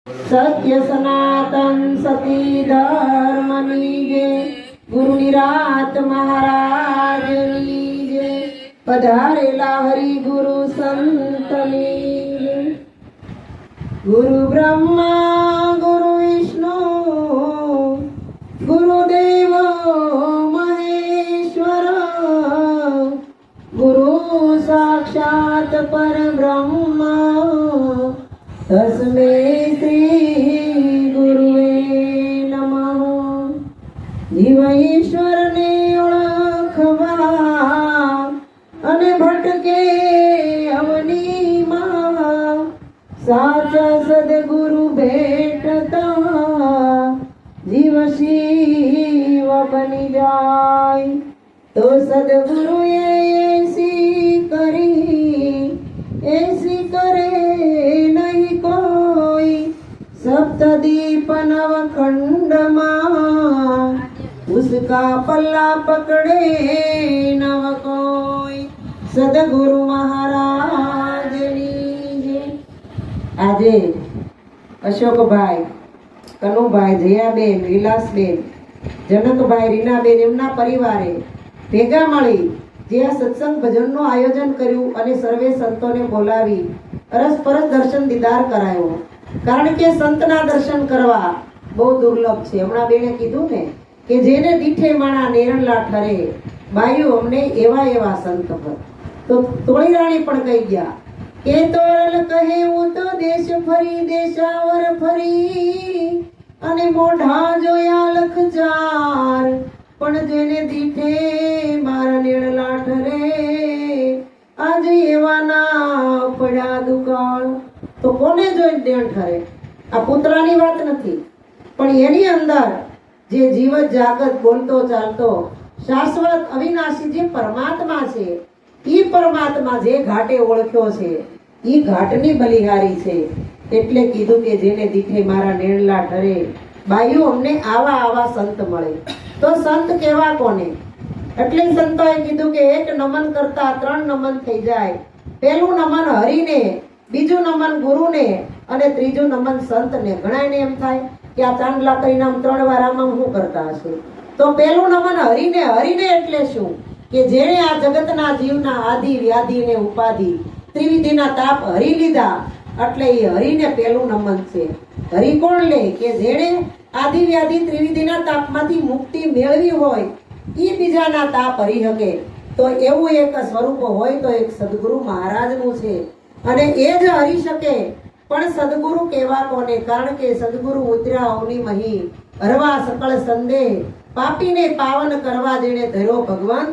सत्य सनातन सती धर्मनी जय, गुरु निरात महाराज जय, पधारेला हरि गुरु संतनी जय। गुरु ब्रह्मा गुरु विष्णु गुरुदेव महेश्वर, गुरु साक्षात परब्रह्म, तस्मै श्री गुरुवे नमः। જીવ ઈશ્વરને ઓળખવા અને ભટકે અવનીમાં, સાચા સદગુરુ ભેટતા જીવ શિવ બની જાય। તો સદગુરુએ એસી કરે નહીં કોઈ, सप्तदीप नवखंड मां उसका पल्ला पकड़े नव कोई। सदगुरु महाराज जय। આજે અશોકભાઈ, કનુભાઈ, જયાબેન, વિલાસબેન, જનકભાઈ, રીનાબેન એમના પરિવારે ભેગા મળી જે આ સત્સંગ ભજનનું આયોજન કર્યું અને સર્વે સંતોને બોલાવી અરસપરસ દર્શન દીદાર કરાયો। કારણ કે સંતના દર્શન કરવા બહુ દુર્લભ છે। હમણાં બેને કીધું ને કે જેને દીઠે માણા નેરણલા ઠરે, બાયું અમને એવા એવા સંત પર। તો તોળી રાણી પણ કહી ગયા કે તોરલ કહે હું તો દેશ ફરી દેશાવર ફરી, અને મોઢા જોયા લખ ચાર, પણ જેને દીઠે મારા નેરણલા ઠરે, આજે એવા ના પડ્યા દુકાળ। તો કોને જોઈને દેણ ઠરે? આ પુતળાની વાત નથી, પણ એની અંદર જે જીવત જાગત બોલતો ચાલતો શાશ્વત અવિનાશી જે પરમાત્મા છે, ઈ પરમાત્મા જે ઘાટે ઓળખ્યો છે ઈ ઘાટની બલિહારી છે। એટલે કીધું કે જેને દીઠે મારા નેણલા ઠરે, બાયું અમને આવા આવા સંત મળે। તો સંત કેવા કોને? એટલે સંતોએ કીધું કે એક નમન કરતા ત્રણ નમન થઈ જાય। પહેલું નમન હરિને, બીજું નમન ગુરુને, અને ત્રીજું નમન સંતને। ઘણાને એમ થાય કે આ ચાંદલા કરીને આમ ત્રણ વાર આમ શું કરતા હશે? તો પહેલું નમન હરિને। હરિને એટલે શું? કે જેણે આ જગતના જીવના આદિ વ્યાધિ ને ઉપાધિ ત્રિવિધિના તાપ હરી લીધા, એટલે એ હરિને પહેલું નમન છે। હરિ કોણ લે? કે જેણે આદિ વ્યાધિ ત્રિવિધિના તાપમાંથી મુક્તિ મેળવી હોય, ઈ બીજાના તાપ હરી શકે। તો એવું એક સ્વરૂપ હોય તો એક સદગુરુ મહારાજનું છે, અને એ જ હરી શકે। પણ સદગુરુ કેવા કોને? કારણ કે સદગુરુ ઉતર્યા અવની મહી, હરવા સકળ સંદેહ, પાપીને પાવન કરવા જેણે ધર્યો ભગવાન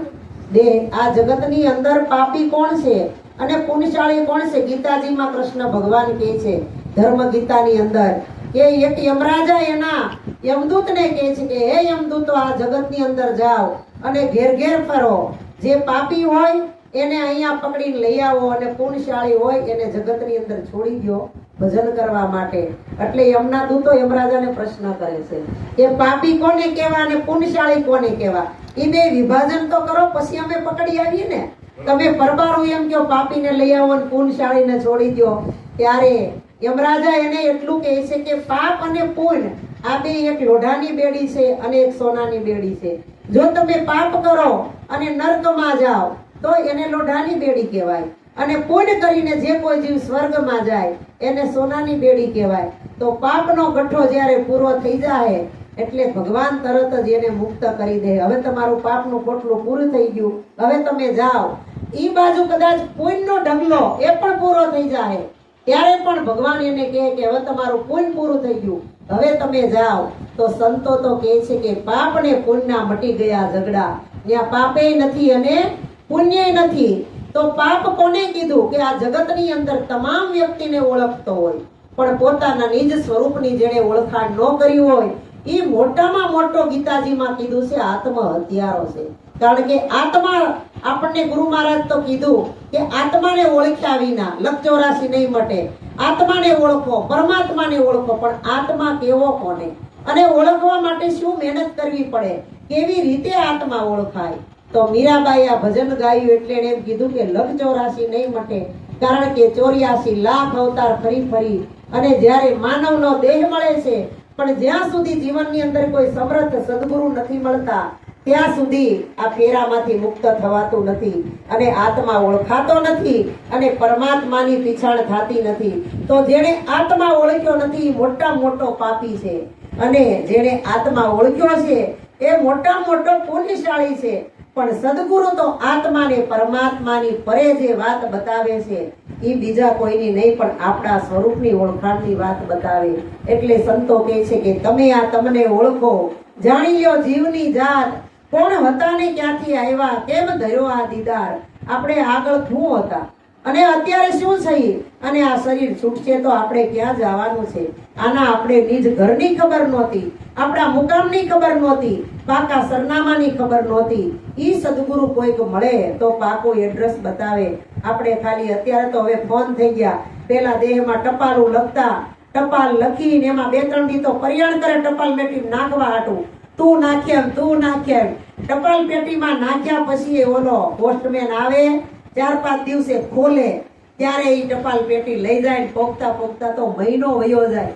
દેહ। આ જગતની અંદર પાપી કોણ છે અને પુણ્યશાળી કોણ છે? ગીતાજીમાં કૃષ્ણ ભગવાન કહે છે, ધર્મ ગીતાની અંદર, કે એક યમરાજા એના યમદૂતને કહે છે કે હે યમદૂતો, આ જગતની અંદર જાઓ અને ઘેર ઘેર ફરો, જે પાપી હોય એને અહીંયા પકડીને લઈ આવો, અને પુણ્યશાળી હોય એને જગતની અંદર છોડી દો ભજન કરવા માટે। એટલે યમના દૂતો યમરાજાને પ્રશ્ન કરે છે કે પાપી કોને કહેવા અને પુણ્યશાળી કોને કહેવા? એ બે વિભાજન તો કરો, પછી અમે પકડી આવીએ ને। તમે પરબારું એમ કહો પાપીને લઈ આવો અને પુણ્યશાળીને છોડી દો, ત્યારે યમરાજા એને એટલું કહે છે કે પાપ અને પુણ્ય આ બે એક લોઢાની બેડી છે અને એક સોનાની બેડી છે। જો તમે પાપ કરો અને નર્કમાં જાઓ તો એને લોઢાની બેડી કહેવાય, અને પુણ્ય કરીને જે કોઈ જીવ સ્વર્ગમાં જાય એને સોનાની બેડી કહેવાય। તો પાપનો ગઠ્ઠો જ્યારે પૂરો થઈ જાય એટલે ભગવાન તરત જ એને મુક્ત કરી દે। હવે તમારું પાપનું પોટલું પૂરું થઈ ગયું, હવે તમે જાઓ। ઈ બાજુ કદાચ પુણ્યનો ઢગલો એ પણ પૂરો થઈ જાય, ત્યારે પણ ભગવાન એને કહે કે હવે તમારું પુણ્ય પૂરું થઈ ગયું, હવે તમે જાઓ। તો સંતો તો કહે છે કે પાપ ને પુણ્યના મટી ગયા ઝઘડા, ત્યાં પાપે નથી અને પુણ્ય નથી। તો પાપ કોને કીધું? કે આ જગતની અંદર તમામ વ્યક્તિને ઓળખતો હોય, પણ પોતાના નિજ સ્વરૂપની જેણે ઓળખાણ ન કરી હોય, એ મોટામાં મોટો ગીતાજીમાં કીધું છે આત્મ હત્યારો છે। કારણ કે આત્મા, આપણને ગુરુ મહારાજ તો કીધું કે આત્માને ઓળખ્યા વિના લખ 84 નહીં મટે। આત્માને ઓળખો, પરમાત્માને ઓળખો, પણ આત્મા કેવો કોને અને ઓળખવા માટે શું મહેનત કરવી પડે, કેવી રીતે આત્મા ઓળખાય? તો મીરાબાઈ આ ભજન ગાયું એટલે એને એમ કીધું કે લખ 84 નહીં મટે, કારણ કે 84 લાખ અવતાર ફરી ફરી અને જ્યારે માનવનો દેહ મળે છે, પણ જ્યાં સુધી જીવનની અંદર કોઈ સમર્થ સદગુરુ નથી મળતા ત્યાં સુધી આ ફેરામાંથી મુક્ત થવાતું નથી અને આત્મા ઓળખાતો નથી અને પરમાત્માની પીછાણ થતી નથી. તો જેણે આત્મા ઓળખ્યો નથી મોટા મોટો પાપી છે અને જેણે આત્મા ઓળખ્યો છે એ મોટા મોટો પુણ્યશાળી છે. પણ સદગુરુ તો આત્માને પરમાત્માની પરે જે વાત બતાવે છે એ બીજા કોઈની નહીં પણ આપણા સ્વરૂપની ઓળખાણની વાત બતાવે. એટલે સંતો કહે છે કે તમે આ તમને ઓળખો, જાણી લ્યો જીવની જાત, કોણ હતા ને ક્યાંથી આવ્યા, કેમ ધર્યો આ દીદાર, આપણે આગળ શું હતા અને અત્યારે શું થઈ અને આ શરીર છૂટશે તો આપણે ક્યાં જવાનું છે. આના આપણે નિજ ઘરની ખબર નહોતી, આપણા મુકામની ખબર નહોતી, પાકા સરનામાની ખબર નહોતી. ઈ સદગુરુ કોઈક મળે તો પાકું એડ્રેસ બતાવે. આપણે ખાલી અત્યારે તો હવે ફોન થઈ ગયા, પેલા દેહમાં ટપાલું લખતા, ટપાલ લખીને એમાં 2-3 દી તો પર્યાણ કરે ટપાલ પેટી નાખવા હાટું, તું નાખ્યા ટપાલ પેટીમાં નાખ્યા પછી ઓલો પોસ્ટમેન આવે 4-5 દિવસે ખોલે ત્યારે એ ટપાલ પેટી લઈ જાય, પોગતા પોગતા તો મહિનો વયો જાય.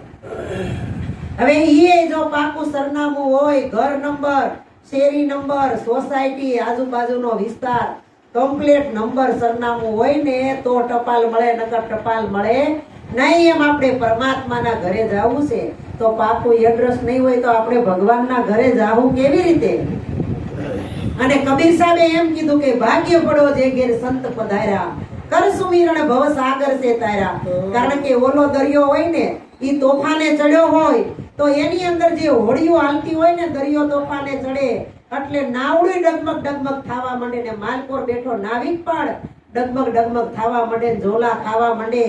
હવે એ જો પાકું સરનામું હોય, ઘર નંબર, શેરી નંબર, સોસાયટી, આજુબાજુનો વિસ્તાર, કમ્પ્લીટ નંબર સરનામું હોય ને તો ટપાલ મળે, નકર ટપાલ મળે નહીં. એમ આપણે પરમાત્માના ઘરે જવું છે તો પાકું એડ્રેસ નહીં હોય તો આપણે ભગવાનના ઘરે જવું કેવી રીતે? અને કબીર સાહેબે એમ કીધું કે ભાગ્ય પડો જે ઘેર સંત પધાર્યા, કર સુમિરણ ભવ સાગર સે તાર્યા. કારણ કે ઓલો દરિયો હોય ને ઈ તોફાને ચડ્યો હોય તો એની અંદર જે હોડીઓ હાલતી હોય ને દરિયો તોફાને ચડે એટલે નાવડી ડગમગ થવા માંડે ને માલકોર બેઠો નાવિક પણ ડગમગ થવા માંડે, ઝોલા ખાવા માંડે.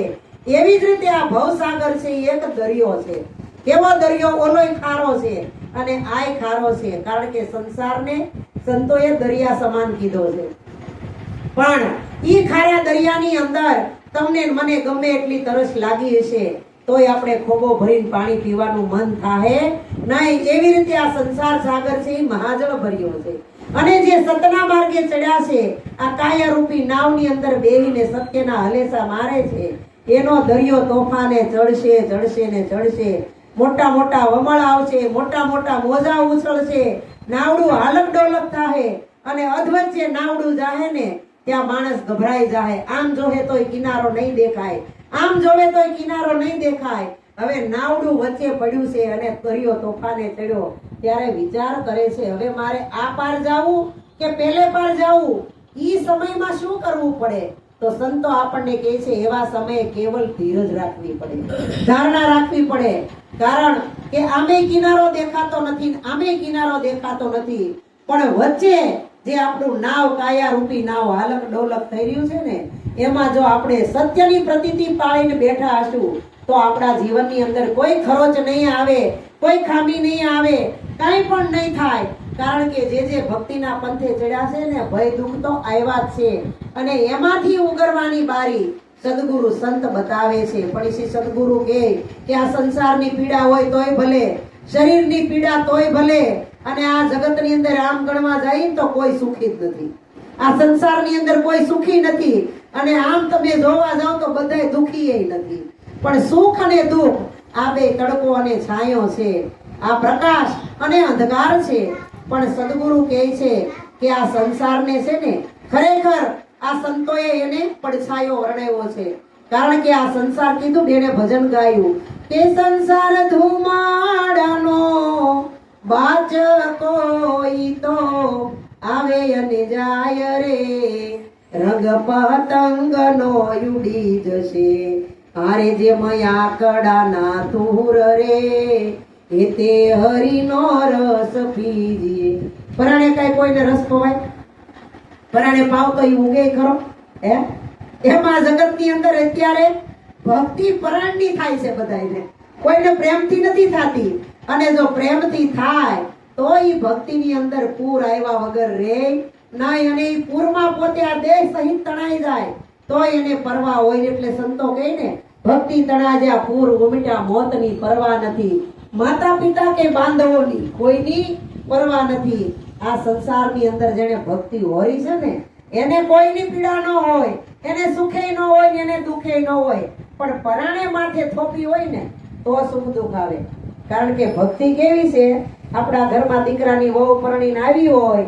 એવી જ રીતે આ ભવસાગર છે એક દરિયો છે. કેવો દરિયો? ઓલોય ખારો છે અને આય ખારો છે. કારણ કે સંસારને સંતોએ દરિયા સમાન કીધો છે. પણ ઈ ખારા દરિયાની અંદર તમને મને ગમે એટલી તરસ લાગી હશે તોય આપણે ખોબો ભરીને પાણી પીવાનું મન થાય નહીં. એવી રીતે આ સંસાર સાગર છે એ મહાજળ ભર્યો છે. અને જે સતના માર્ગે ચડ્યા છે આ કાયારૂપી નાવની અંદર બેહીને સત્યના હલેસા મારે છે, એનો દરિયો તોફાને ચડશે. મોટા મોટા વમળ આવશે, મોટા મોટા મોજા ઉછળશે, નાવડું હાલક ડોલક થાય અને અધવચ્ચે નાવડું જાહે ને ત્યાં માણસ ગભરાઈ જાય. આમ જોવે તોય કિનારો નહીં દેખાય, આમ જોવે તોય કિનારો નહીં દેખાય. હવે નાવડું વચ્ચે પડ્યું છે અને દરિયો તોફાને ચડ્યો ત્યારે વિચાર કરે છે હવે મારે આ પાર જાવું કે પેલે પાર જાવું? ઈ સમયમાં શું કરવું પડે? તો સંતો આપણને કહે છે એવા સમયે કેવલ ધીરજ રાખવી પડે, ધારણા રાખવી પડે. કારણ કે આમે કિનારો દેખાતો નથી, પણ વચ્ચે જે આપણું નાવ કાયા રૂપી નાવ હાલક ડોલક થઈ રહ્યું છે ને એમાં જો આપણે સત્યની પ્રતીતિ પાળીને બેઠા હશું તો આપણા જીવનની અંદર કોઈ ખરોચ નહીં આવે, કોઈ ખામી નહીં આવે, કાંઈ પણ નહીં થાય. કારણ કે જે ભક્તિના પંથે ચડ્યા છે ને ભય દુઃખ તો આવ્યા જ છે અને એમાંથી ઉગરવાની બારી સદગુરુ સંત બતાવે છે. પણ શ્રી સદગુરુ કહે કે આ સંસારની પીડા હોય તોય ભલે, શરીરની પીડા તોય ભલે, અને આ જગતની અંદર આમ ગણવા જાય તો કોઈ સુખી જ નથી. આ સંસારની અંદર કોઈ સુખી નથી અને આમ તમે જોવા જાવ તો બધાય દુખી નથી. પણ સુખ અને દુઃખ આ બે તડકો અને છાંયો છે, આ પ્રકાશ અને અંધકાર છે. પણ સદગુરુ કહે છે કે આ સંસારને છે ને ખરેખર આ સંતોએ એને પડછાયો વર્ણવ્યો છે. કારણ કે આ સંસાર કીધું એને ભજન ગાયું કે સંસાર ધુમાડાનો બાચ કોઈ તો આવે અને જાય રે, રંગ પતંગનો ઉડી જશે, હારે જે આકડાના ધૂર રે, એ તે હરિનો રસ પીજીએ. પરાણે કઈ કોઈને રસ પવાય? પરાણે પાવ તો એ ઉગે ખરો? એમાં જગતની અંદર અત્યારે ભક્તિ પરાણની થાય છે બધાને, કોઈને પ્રેમથી નથી થતી. અને જો પ્રેમથી થાય તો એ ભક્તિની અંદર પૂર આવ્યા વગર રે નહીં. અને એ પૂરમાં પોતે આ દેહ સહિત તણાઈ જાય તો એને પરવા હોય. એટલે સંતો કહે ને ભક્તિ તણાજ્યા પૂર ઉમટ્યા મોતની પરવા નથી, માતા પિતા કે બાંધવોની કોઈની પરવા નથી. આ સંસારની અંદર જેને ભક્તિ હોય છે ને એને કોઈની પીડા ન હોય, એને સુખે ન હોય ને એને દુખે ન હોય, પણ પરાણે માથે થોપી હોય ને તો સુખ દુઃખ આવે. કારણ કે ભક્તિ કેવી છે, આપણા ઘરમાં દીકરાની વહુ પરણીને આવી હોય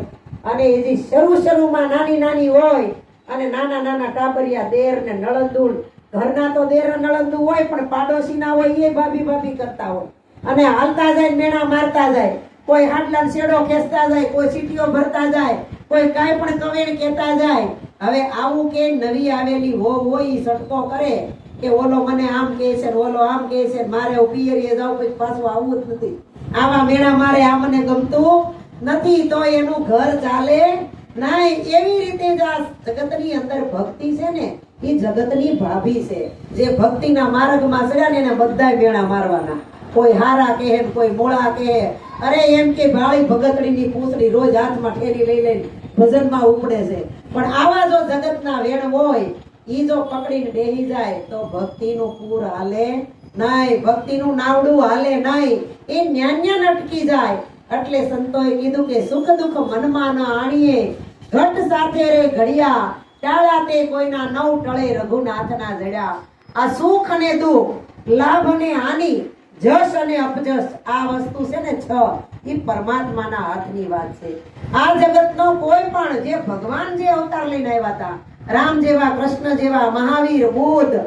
અને એ શરૂમાં નાની નાની હોય અને નાના નાના ટાબરિયા દેર ને નળંદુલ, ઘરના તો દેર નળંદુ હોય પણ પાડોશીના હોય એ ભાભી ભાભી કરતા હોય અને હાલતા જાય મેણા મારતા જાય, કોઈ હાડલા શેડો ખેંચતા જાય, કોઈ સીટીઓ ભરતા જાય, કોઈ કાંઈ પણ કવેણ કહેતા જાય. હવે આવું કે નવી આવેલી વહુ હોય ઈ સટકો કરે કે ઓલો મને આમ કહે છે ને ઓલો આમ કહે છે, મારે પિયરીએ જાવ પછી પાછું આવવું જ નથી, આવા મેણા મારે આ મને ગમતું નથી, તો એનું ઘર ચાલે નહીં. એવી રીતે જ આ જગતની અંદર ભક્તિ છે ને એ જગતની ભાભી છે. જે ભક્તિના માર્ગમાં ચડ્યા ને એને બધાય મેણા મારવાના, કોઈ હારા કહે કોઈ મોળા કહે. અરે એમ કે ભાળી ભગતડીની પૂંછડી રોજ હાથમાં ઠેરી લઈ લઈને ભજનમાં ઉપડે છે, પણ આવા જો જગતના વેણ હોય ઈ જો પકડીને બેહી જાય તો ભક્તિનું પૂર હાલે નહીં, ભક્તિનું નાવડું હાલે નહીં, એ ન્યાન્યા અટકી જાય. એટલે સંતોએ કીધું કે સુખ દુઃખ મનમાં ન આણીએ, ઘટ સાથે રે ઘડિયા, ટાળા તે કોઈના નવ ટળે રઘુનાથના જડ્યા. આ સુખ અને દુઃખ, લાભ અને હાનિ, જશ અને અપજશ, આ વસ્તુ છે ને છ, એ પરમાત્માના હાથની વાત છે. આ જગતનો કોઈ પણ જે ભગવાન જે અવતાર લઈને આવ્યા હતા, રામ જેવા, કૃષ્ણ જેવા, મહાવીર, બુદ્ધ,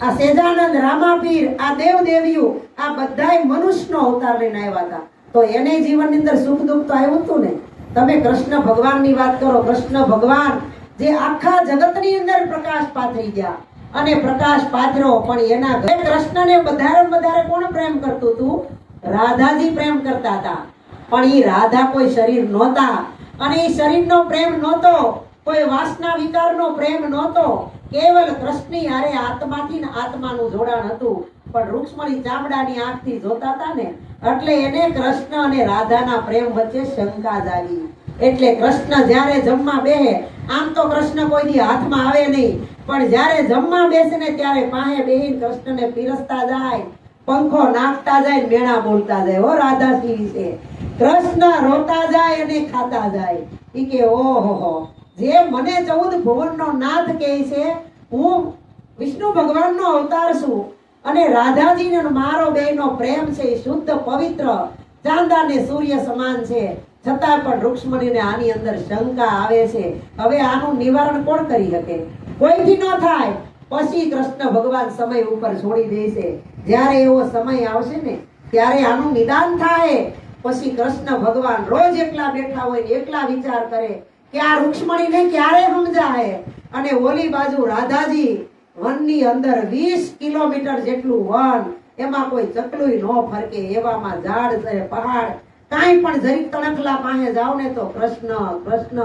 આ સેજાનંદ, રામાપીર, આ દેવ દેવીઓ, આ બધાય મનુષ્યનો અવતાર લઈને આવ્યા હતા. તો એને જીવનની અંદર સુખ દુઃખ તો આવ્યું હતું ને. તમે કૃષ્ણ ભગવાનની વાત કરો, કૃષ્ણ ભગવાન જે આખા જગતની અંદર પ્રકાશ પાથરી ગયા અને પ્રકાશ પાથરો, પણ એના ઘરે કૃષ્ણને વધારે કોણ પ્રેમ કરતું હતું? રાધાજી પ્રેમ કરતા હતા. પણ એ રાધા કોઈ શરીર નહોતા અને એ શરીરનો પ્રેમ નહોતો, કોઈ વાસના વિકારનો પ્રેમ નહોતો, કેવલ કૃષ્ણની હારે આત્માથી ને આત્માનું જોડાણ હતું. પણ રૂક્ષ્મણી ચામડાની આંખથી જોતા હતા ને, એટલે એને કૃષ્ણ અને રાધાના પ્રેમ વચ્ચે શંકા જાગી. એટલે કૃષ્ણ જ્યારે જમવા બેહે, આમ તો કૃષ્ણ કોઈ દી હાથમાં આવે નહીં, પણ જ્યારે જમવા બેસે ને ત્યારે પાસે બેહીને કૃષ્ણને પીરસતા જાય, પંખો નાખતા જાય, મેણા બોલતા જાય. હો રાધાજી વિશે કૃષ્ણ રોતા જાય અને ખાતા જાય. ઈ કે ઓહો, જે મને 14 ભુવનનો નાથ કહે છે, હું વિષ્ણુ ભગવાનનો અવતાર છું અને રાધાજી ને મારો બેયનો પ્રેમ છે શુદ્ધ પવિત્ર, ચાંદા ને સૂર્ય સમાન છે, છતાં પણ રૂક્ષ્મણીને આની અંદર શંકા આવે છે. હવે આનું નિવારણ કોણ કરી શકે? કોઈથી ન થાય. પછી કૃષ્ણ ભગવાન સમય ઉપર છોડી દેશે. જ્યારે એવો સમય આવશે ને ત્યારે આનું નિદાન થાય. પછી કૃષ્ણ ભગવાન રોજ એકલા બેઠા હોય, એકલા વિચાર કરે કે આ રૂક્ષ્મણીને ક્યારે સમજાય. અને ઓલી બાજુ રાધાજી વનની અંદર 20 કિલોમીટર જેટલું વન, એમાં કોઈ ચકલું ન ફરકે એવામાં ઝાડ છે, પહાડ, કાંઈ પણ જરીક તણખલા પાસે જાવ ને તો કૃષ્ણ કૃષ્ણ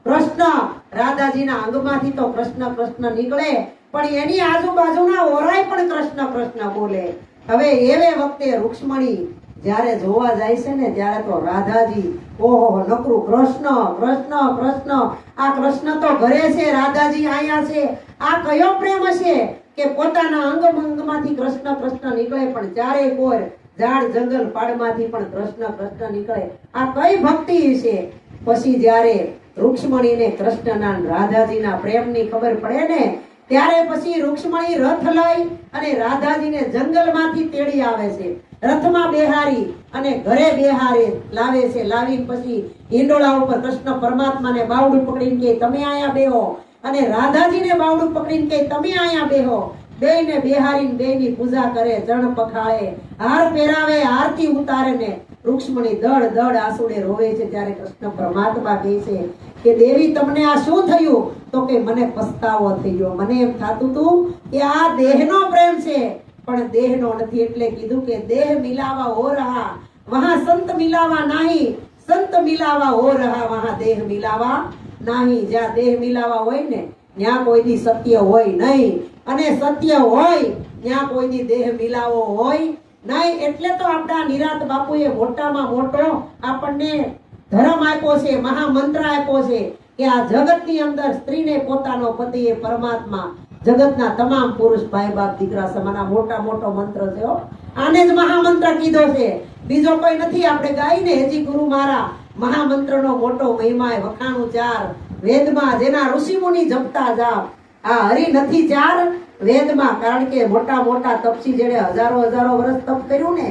કૃષ્ણ, રાધાજીના અંગમાંથી તો કૃષ્ણ કૃષ્ણ નીકળે, પણ એની આજુબાજુના ઓરાય પણ કૃષ્ણ કૃષ્ણ બોલે. હવે એવે વખતે રૂક્ષ્મણી જ્યારે જોવા જાય છે ને ત્યારે તો રાધાજી ઓહો નકરું કૃષ્ણ કૃષ્ણ કૃષ્ણ, આ કૃષ્ણ તો ઘરે છે, રાધાજી આયા છે. આ કયો પ્રેમ હશે કે પોતાના અંગમાંથી કૃષ્ણ કૃષ્ણ નીકળે, પણ ચારે કોઈ ઝાડ જંગલ પાડમાંથી પણ કૃષ્ણ કૃષ્ણ નીકળે. આ કઈ ભક્તિ છે? પછી જ્યારે રૂક્ષ્મણીને કૃષ્ણના રાધાજીના પ્રેમની ખબર પડે ને ત્યારે પછી રૂક્ષ્મણી રથ લઈ અને રાધાજીને જંગલમાંથી તેડી આવે છે, રથમાં બેહારી અને ઘરે બેહારે લાવે છે. લાવીને પછી હિંડોળા ઉપર કૃષ્ણ પરમાત્માને બાવડું પકડીને કે તમે આયા બેહો, અને રાધાજીને બાવડું પકડીને કે તમે આયા બેહો. બેયને બેહારીને બેયની પૂજા કરે, ચરણ પખાળે, હાર પહેરાવે, આરતી ઉતારે ને રૂક્ષ્મણી દડ દડ આંસુડે રોવે છે. ત્યારે કૃષ્ણ પરમાત્મા કહે છે કે દેવી તમને આ શું થયું? તો કે મને પસ્તાવો થઈ ગયો, મને એમ થતું હતું કે આ દેહનો પ્રેમ છે પણ દેહનો નથી. એટલે કીધું કે દેહ મિલાવા હો રહા વહાં સંત મિલાવા નહીં, સંત મિલાવા હો રહા વહાં દેહ મિલાવા નહીં. જ્યાં દેહ મિલાવા હોય ને ત્યાં કોઈ દી સત્ય હોય નહીં, અને સત્ય હોય ત્યાં કોઈ દી દેહ મિલાવો હોય નહીં. એટલે તો આપણા નિરાંત બાપુએ મોટામાં મોટો આપણને ધર્મ આપ્યો છે, મહામંત્ર આપ્યો છે કે આ જગતની અંદર સ્ત્રીને પોતાનો પતિ એ પરમાત્મા, જગતના તમામ પુરુષ ભાઈ બાપ દીકરા સમાના મોટા મોટો મંત્ર છે. આને જ મહામંત્ર કીધો છે, બીજો કોઈ નથી. આપણે ગાઈને હજી ગુરુ મારા મહામંત્રનો મોટો મહિમા વખાણું ચાર વેદમાં, જેના ઋષિ મુનિ જપતા જાવ. આ હરી નથી ચાર વેદમાં, કારણ કે મોટા મોટા તપસી જેને હજારો હજારો વર્ષ તપ કર્યું ને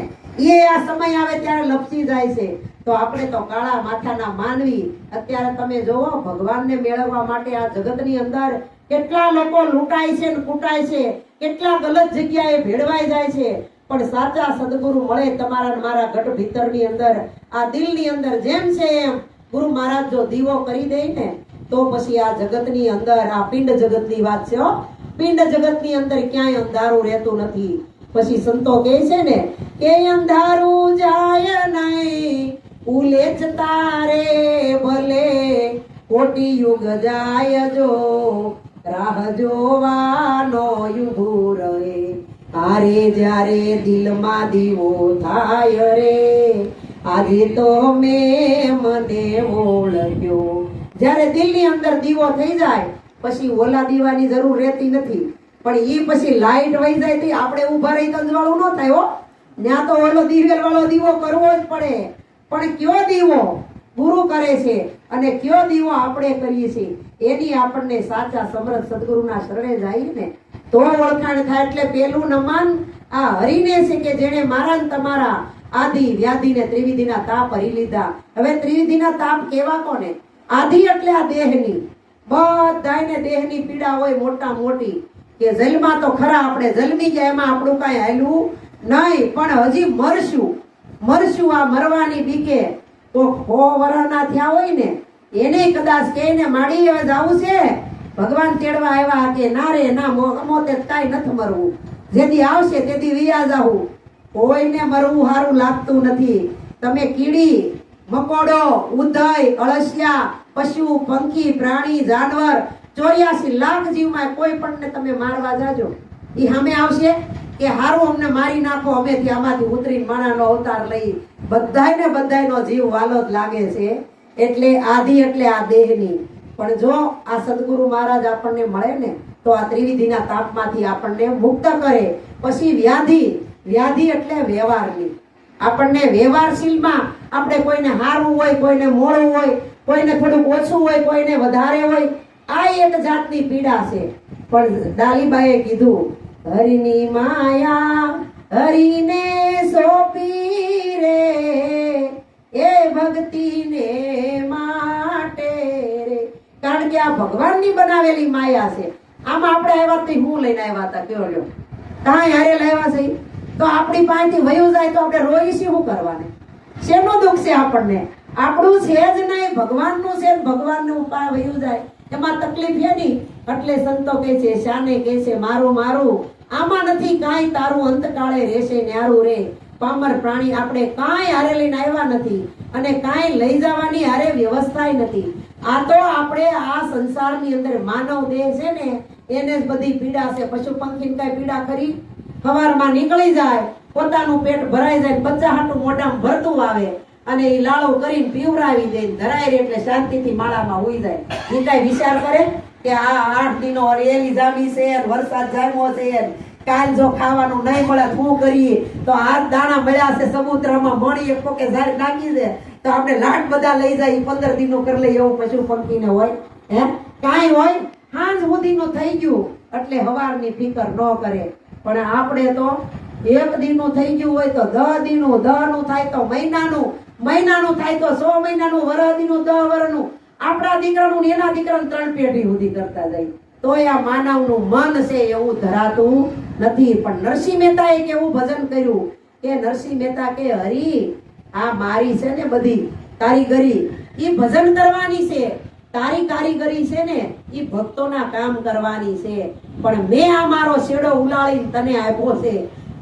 એ આ સમય આવે ત્યારે લપસી જાય છે. તો આપણે તો કાળા માથાના માનવી, અત્યારે તમે જોવો ભગવાનને મેળવવા માટે આ જગતની અંદર કેટલા લોકો લૂંટાય છે ને કૂટાય છે, કેટલા ગલત જગ્યાએ ભેળવાઈ જાય છે. પણ સાચા સદગુરુ મળે તમારા ને મારા ગઢ ભીતરની અંદર, આ દિલની અંદર જેમ છે એમ ગુરુ મહારાજ જો દીવો કરી દે ને તો પછી આ જગતની અંદર, આ પિંડ જગતની વાત છે હો, પિંડ જગતની અંદર ક્યાંય અંધારું રહેતું નથી. પછી સંતો કહે છે ને કે અંધારું જાય નહીં ઉલેચ તારે ભલે, કોટી યુગ જાય જો રાહ જોવાનો યુગ રહે, આરે જ્યારે દિલમાં દીવો થાય રે આજે તો મેં મને ઓળખ્યો. જ્યારે દિલની અંદર દીવો થઈ જાય પછી ઓલા દીવાની જરૂર રહેતી નથી. પણ ઈ પછી લાઈટ વહી જાય તો આપણે ઊભા રહી કંજવાળું ન થાય હો, ત્યાં તો ઓલો દિવેલ વાળો દીવો કરવો જ પડે. પણ કયો દીવો ગુરુ કરે છે અને કયો દીવો આપણે કરીએ છીએ એની આપણને સાચા સમર્થ સદગુરુના શરણે જાય ને તો ઓળખાણ થાય. એટલે પેલું નમન આ હરિને છે કે જેણે મારા ને તમારા આદિ વ્યાધિ ને ત્રિવિધિના તાપ હરી લીધા. હવે ત્રિવિધિના તાપ કેવા કોને? આદિ એટલે આ દેહની, બધાને દેહની પીડા હોય મોટા મોટી, કે જન્મા તો ખરા આપણે જન્મી ગયા એમાં આપણું કઈ હાલ્યું નહીં, પણ હજી મરશું આ મરવાની બીકે તો 100 વર્ષના થયા હોય ને એને કદાચ કહીને માડી હવે જાવું છે ભગવાન તેડવા આવ્યા કે ના રે ના મોતે કાંઈ નથી મરવું, જેથી આવશે તેથી વિયા જાવું. કોઈને મરવું સારું લાગતું નથી. તમે કીડી મકોડો ઉદય અળસિયા પશુ પંખી પ્રાણી જાનવર 84 લાખ જીવમાં કોઈ પણ ને તમે મારવા જાજો ઈ સામે આવશે કે હારું અમને મારી નાખો, અમેથી આમાંથી ઉતરીને માણાનો અવતાર લઈ. બધાયનો જીવ વાલો જ લાગે છે. એટલે આદિ એટલે આ દેહની. પણ જો આ સદગુરુ મહારાજ આપણને મળે ને તો આ ત્રિવિધિના તાપમાંથી આપણને મુક્ત કરે. પછી વ્યાધિ એટલે વ્યવહારની, આપણને વ્યવહારશીલમાં આપણે કોઈને હારવું હોય, કોઈને મોડું હોય, કોઈને થોડુંક ઓછું હોય, કોઈને વધારે હોય, આ એક જાતની પીડા છે. પણ ડાલીબાઈએ કીધું હરિની માયા હરિને સોંપી રે એ ભક્તિને માટે રે. કારણ કે આ ભગવાનની બનાવેલી માયા છે. આમાં આપણે આવ્યા તો હું લઈને આવ્યા હતા કયો લ્યો, કાંઈ હારે લાવ્યા છે તો આપણી પાસેથી વયું જાય તો આપણે રોઈશું શું કરવાને? શેનું દુઃખ છે આપણને? આપણું છે જ નહીં, ભગવાનનું છે, ભગવાનનું પા વયું જાય એમાં તકલીફ છે નહીં. એટલે સંતો કહે છે, શાને કહે છે મારું આમાં નથી કાંઈ તારું, અંતકાળે રહેશે ન્યારું રે. પામર પ્રાણી આપણે કાંઈ હારે લઈને આવ્યા નથી અને કાંઈ લઈ જવાની હારે વ્યવસ્થા નથી. આ તો આપણે આ સંસારની અંદર માનવ દેહ છે ને એને જ બધી પીડા છે. પશુ પંખીને કઈ પીડા ખરી? સવારમાં નીકળી જાય, પોતાનું પેટ ભરાઈ જાય, બચ્ચા હાટું મોઢામાં ભરતું આવે અને એ લાળો કરીને પીવરાવી દે, ધરાય એટલે શાંતિથી માળામાં ઉઈ જાય. એ કઈ વિચાર કરે કે આ 8 દિનો રેલી જામી છે, વરસાદ જામ્યો છે, કાલ જો ખાવાનું નહીં મળે શું કરીએ? તો હાથ દાણા મળ્યા છે સમુદ્રમાં, મણી એક પોકે ઝાડ નાખી દે તો આપણે લાટ બધા લઈ જાય, 15 દિનો કરી લઈએ. એવું પશુ પંખીને હોય હે? કાંઈ હોય? સાંજ સુધીનું થઈ ગયું એટલે હવારની ફિકર ન કરે. પણ આપણે તો 1 દિનનું થઈ ગયું હોય તો 10 દિનનું, 10 નું થાય તો મહિનાનું થાય તો 100 મહિનાનું, વરસ દીનું, 10 વર્ષનું. આપણા દીકરાનું ને એના દીકરાનું 3 પેઢી સુધી કરતા જાય. તોય આ માનવનું મન છે એવું ધરાતું નથી. પણ નરસિંહ મહેતાએ કેવું ભજન કર્યું કે નરસિંહ મહેતા કે હરી આ મારી છે ને બધી કારીગરી એ ભજન કરવાની છે, તારી કારીગરી છે ને એ ભક્તોના કામ કરવાની છે. પણ મેં આ મારો શેડો ઉલાળી તને આપ્યો છે,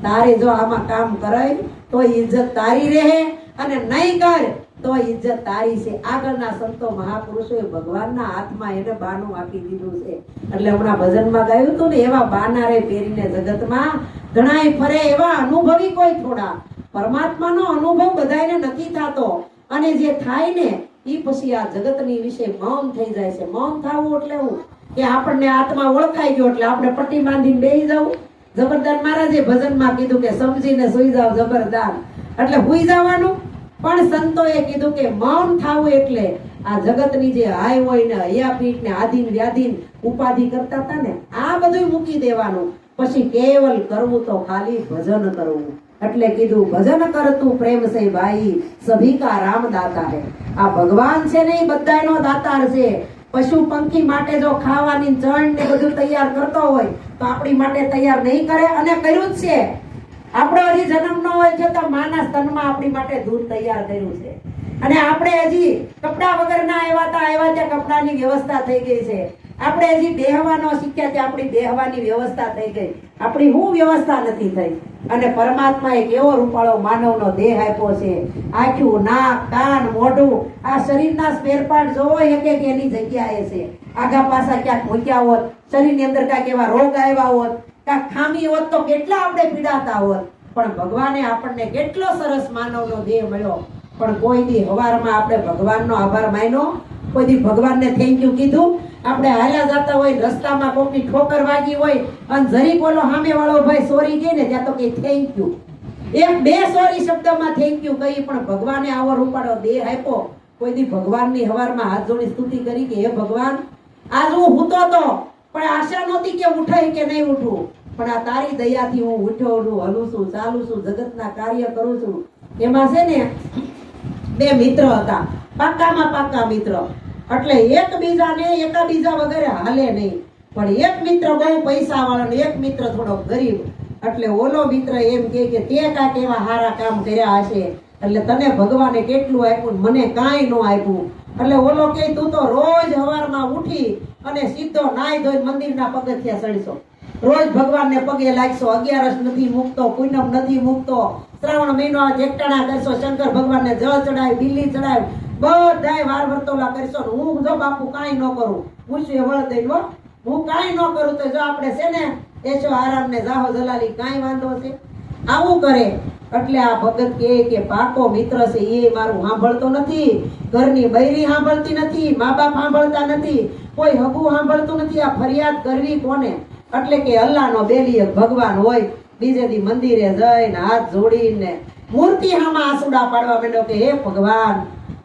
તારે જો આમાં કામ કરાય તો ઇજ્જત તારી રહે અને નહીં કર તો ઇજ્જત તારી છે. આગળના સંતો મહાપુરુષોએ ભગવાનના હાથમાં એને બાનું આપી દીધું છે. એટલે હમણાં ભજનમાં ગાયું હતું ને એવા બાના રે પહેરીને જગતમાં ઘણાય ફરે, એવા અનુભવી કોઈ થોડા. પરમાત્માનો અનુભવ બધાને નથી થતો અને જે થાય ને એ પછી આ જગતની વિશે મૌન થઈ જાય છે. મૌન થવું એટલે હું કે આપણને આત્મા ઓળખાઈ ગયો એટલે આપણે પટ્ટી બાંધીને બેસી જવું. જબરદાન મહારાજે ભજનમાં કીધું કે સમજીને સુઈ જાવ જબરદાન, એટલે સુઈ જવાનું. પણ સંતોએ કીધું કે મૌન થવું એટલે આ જગતની જે હાય હોય ને હયાપીઠ ને આધીન વ્યાધીન ઉપાધિ કરતા હતા ને, આ બધું મૂકી દેવાનું. પછી કેવલ કરવું તો ખાલી ભજન કરવું. એટલે કીધું ભજન કરતું પ્રેમ સે ભાઈ સભી કા રામ દાતા હે. આ ભગવાન છે ને એ બધાયનો દાતાર છે. પશુ પંખી માટે જો ખાવાની ચણ ને બધું તૈયાર કરતો હોય તો આપણી માટે તૈયાર નહીં કરે, અને કર્યું જ છે. આપણો હજી જન્મ ન હોય છતાં માના સ્તનમાં આપણી માટે દૂધ તૈયાર કર્યું છે. અને આપણે હજી કપડા વગરના આવ્યા ત્યાં કપડાની વ્યવસ્થા થઈ ગઈ છે. આપણે હજી બેહવાનો શીખ્યા ત્યાં આપણી બેહવાની વ્યવસ્થા થઈ ગઈ. આપણી શું વ્યવસ્થા નથી થઈ. અને પરમાત્મા એક એવો રૂપાળો માનવનો દેહ આપ્યો છે. આંખું, નાક, કાન, મોઢું, આ શરીરના સ્પેર પાર્ટ જોવો એક એક એની જગ્યાએ છે. આગા પાછા ક્યાંક મૂક્યા હોત, શરીરની અંદર કાંઈક એવા રોગ આવ્યા હોત, કાંઈક ખામી હોત તો કેટલા આપણે પીડાતા હોત. પણ ભગવાને આપણને કેટલો સરસ માનવનો દેહ મળ્યો. પણ કોઈ દી હવારમાં આપણે ભગવાનનો આભાર માન્યો? કોઈ દી ભગવાનને થેન્ક યુ કીધું? આપણે હાલ્યા જતા હોય, રસ્તામાં કોકની ઠોકર વાગી હોય અને જરીક ઓલો સામે વાળો ભાઈ સોરી કહે ને ત્યાં તો કે થેન્ક યુ, એક બે સોરી શબ્દમાં થેન્ક યુ કહી. પણ ભગવાને આવો રૂપાળો દેહ આપ્યો. કોઈ દી ભગવાનની હવારમાં હાથ જોડી સ્તુતિ કરી કે હે ભગવાન, આજ હું હૂતો તો પણ આશા નહોતી કે ઉઠાય કે નહીં ઉઠું, પણ આ તારી દયાથી હું ઉઠ્યો છું, હલું છું, ચાલું છું, જગતના કાર્ય કરું છું. એમાં છે ને બે મિત્ર હતા, પાક્કામાં પાક્કા મિત્ર. એટલે એકબીજાને એકાબીજા વગર હાલે નહીં. પણ એક મિત્ર બહુ પૈસા વાળો ને એક મિત્ર થોડો ગરીબ. એટલે ઓલો મિત્ર એમ કે તે કાંઈક એવા સારા કામ કર્યા હશે એટલે તને ભગવાને કેટલું આપ્યું, મને કાંઈ ન આપ્યું. એટલે ઓલો કે તું તો રોજ સવારમાં ઉઠી અને સીધો નાઈ ધોઈ મંદિરના પગથિયા ચડશો, રોજ ભગવાનને પગે લાગશો, 11 નથી મૂકતો, પૂનમ નથી મૂકતો, શ્રાવણ મહિનો એકટાણા કરશો, શંકર ભગવાનને જળ ચડાય, બિલ્લી ચડાય, બધાય વાર વર્તોલા કરશો. હું જો બાપુ કાંઈ ન કરું, પૂછ્યું વળ દઈ લો, હું કાંઈ ન કરું તો જો આપણે છે ને એસો આરામ ને જાહો જલાલી કાંઈ વાંધો છે, આવું કરે. એટલે આ ભગત કે પાકો મિત્ર છે એ મારું સાંભળતો નથી, ઘરની બૈરી સાંભળતી નથી, મા બાપ સાંભળતા નથી, કોઈ હગું સાંભળતું નથી. આ ફરિયાદ કરવી કોને? એટલે કે અલ્લાહનો બેલી એક ભગવાન હોય. બીજે દી મંદિરે જઈને હાથ જોડીને મૂર્તિ સામે આંસુડા પાડવા માંડ્યો કે હે ભગવાન,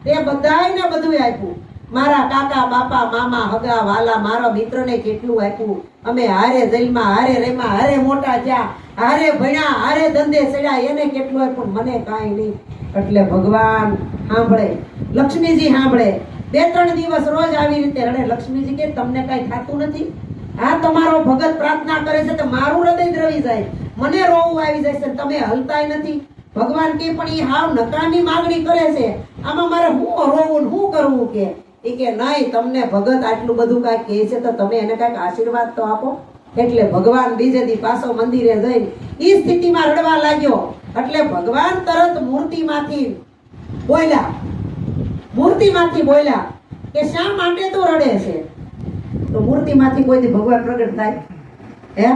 તે બધાયને બધું આપ્યું, મારા કાકા બાપા મામા હગા વાલા મારા મિત્રને કેટલું આપ્યું, અમે હારે જઈમાં, હારે રેમાં, હારે મોટા થયા, હારે ભણ્યા, હારે ધંધે ચડ્યા, એને કેટલું આપ્યું, મને કાંઈ નહીં. એટલે ભગવાન સાંભળે, લક્ષ્મીજી સાંભળે. 2-3 દિવસ રોજ આવી રીતે રડે. લક્ષ્મીજી કે તમને કાંઈ થતું નથી? આ તમારો ભગત પ્રાર્થના કરે છે તો મારું હૃદય દ્રવી જાય, મને રોવું આવી જાય છે, તમે હલતાય નથી. ભગવાન કે પણ એ હાવ નકામી માંગણી કરે છે, આમાં મારે હું રોવું, શું કરવું? કે નહીં, તમને ભગત આટલું બધું કાંઈક કહે છે તો તમે એને કાંઈક આશીર્વાદ તો આપો. એટલે ભગવાન બીજે દી પાછો મંદિરે જઈને એ સ્થિતિમાં રડવા લાગ્યો. એટલે ભગવાન તરત મૂર્તિમાંથી બોલ્યા કે શા માટે તું રડે છે? તો મૂર્તિમાંથી કોઈ દી ભગવાન પ્રગટ થાય હે?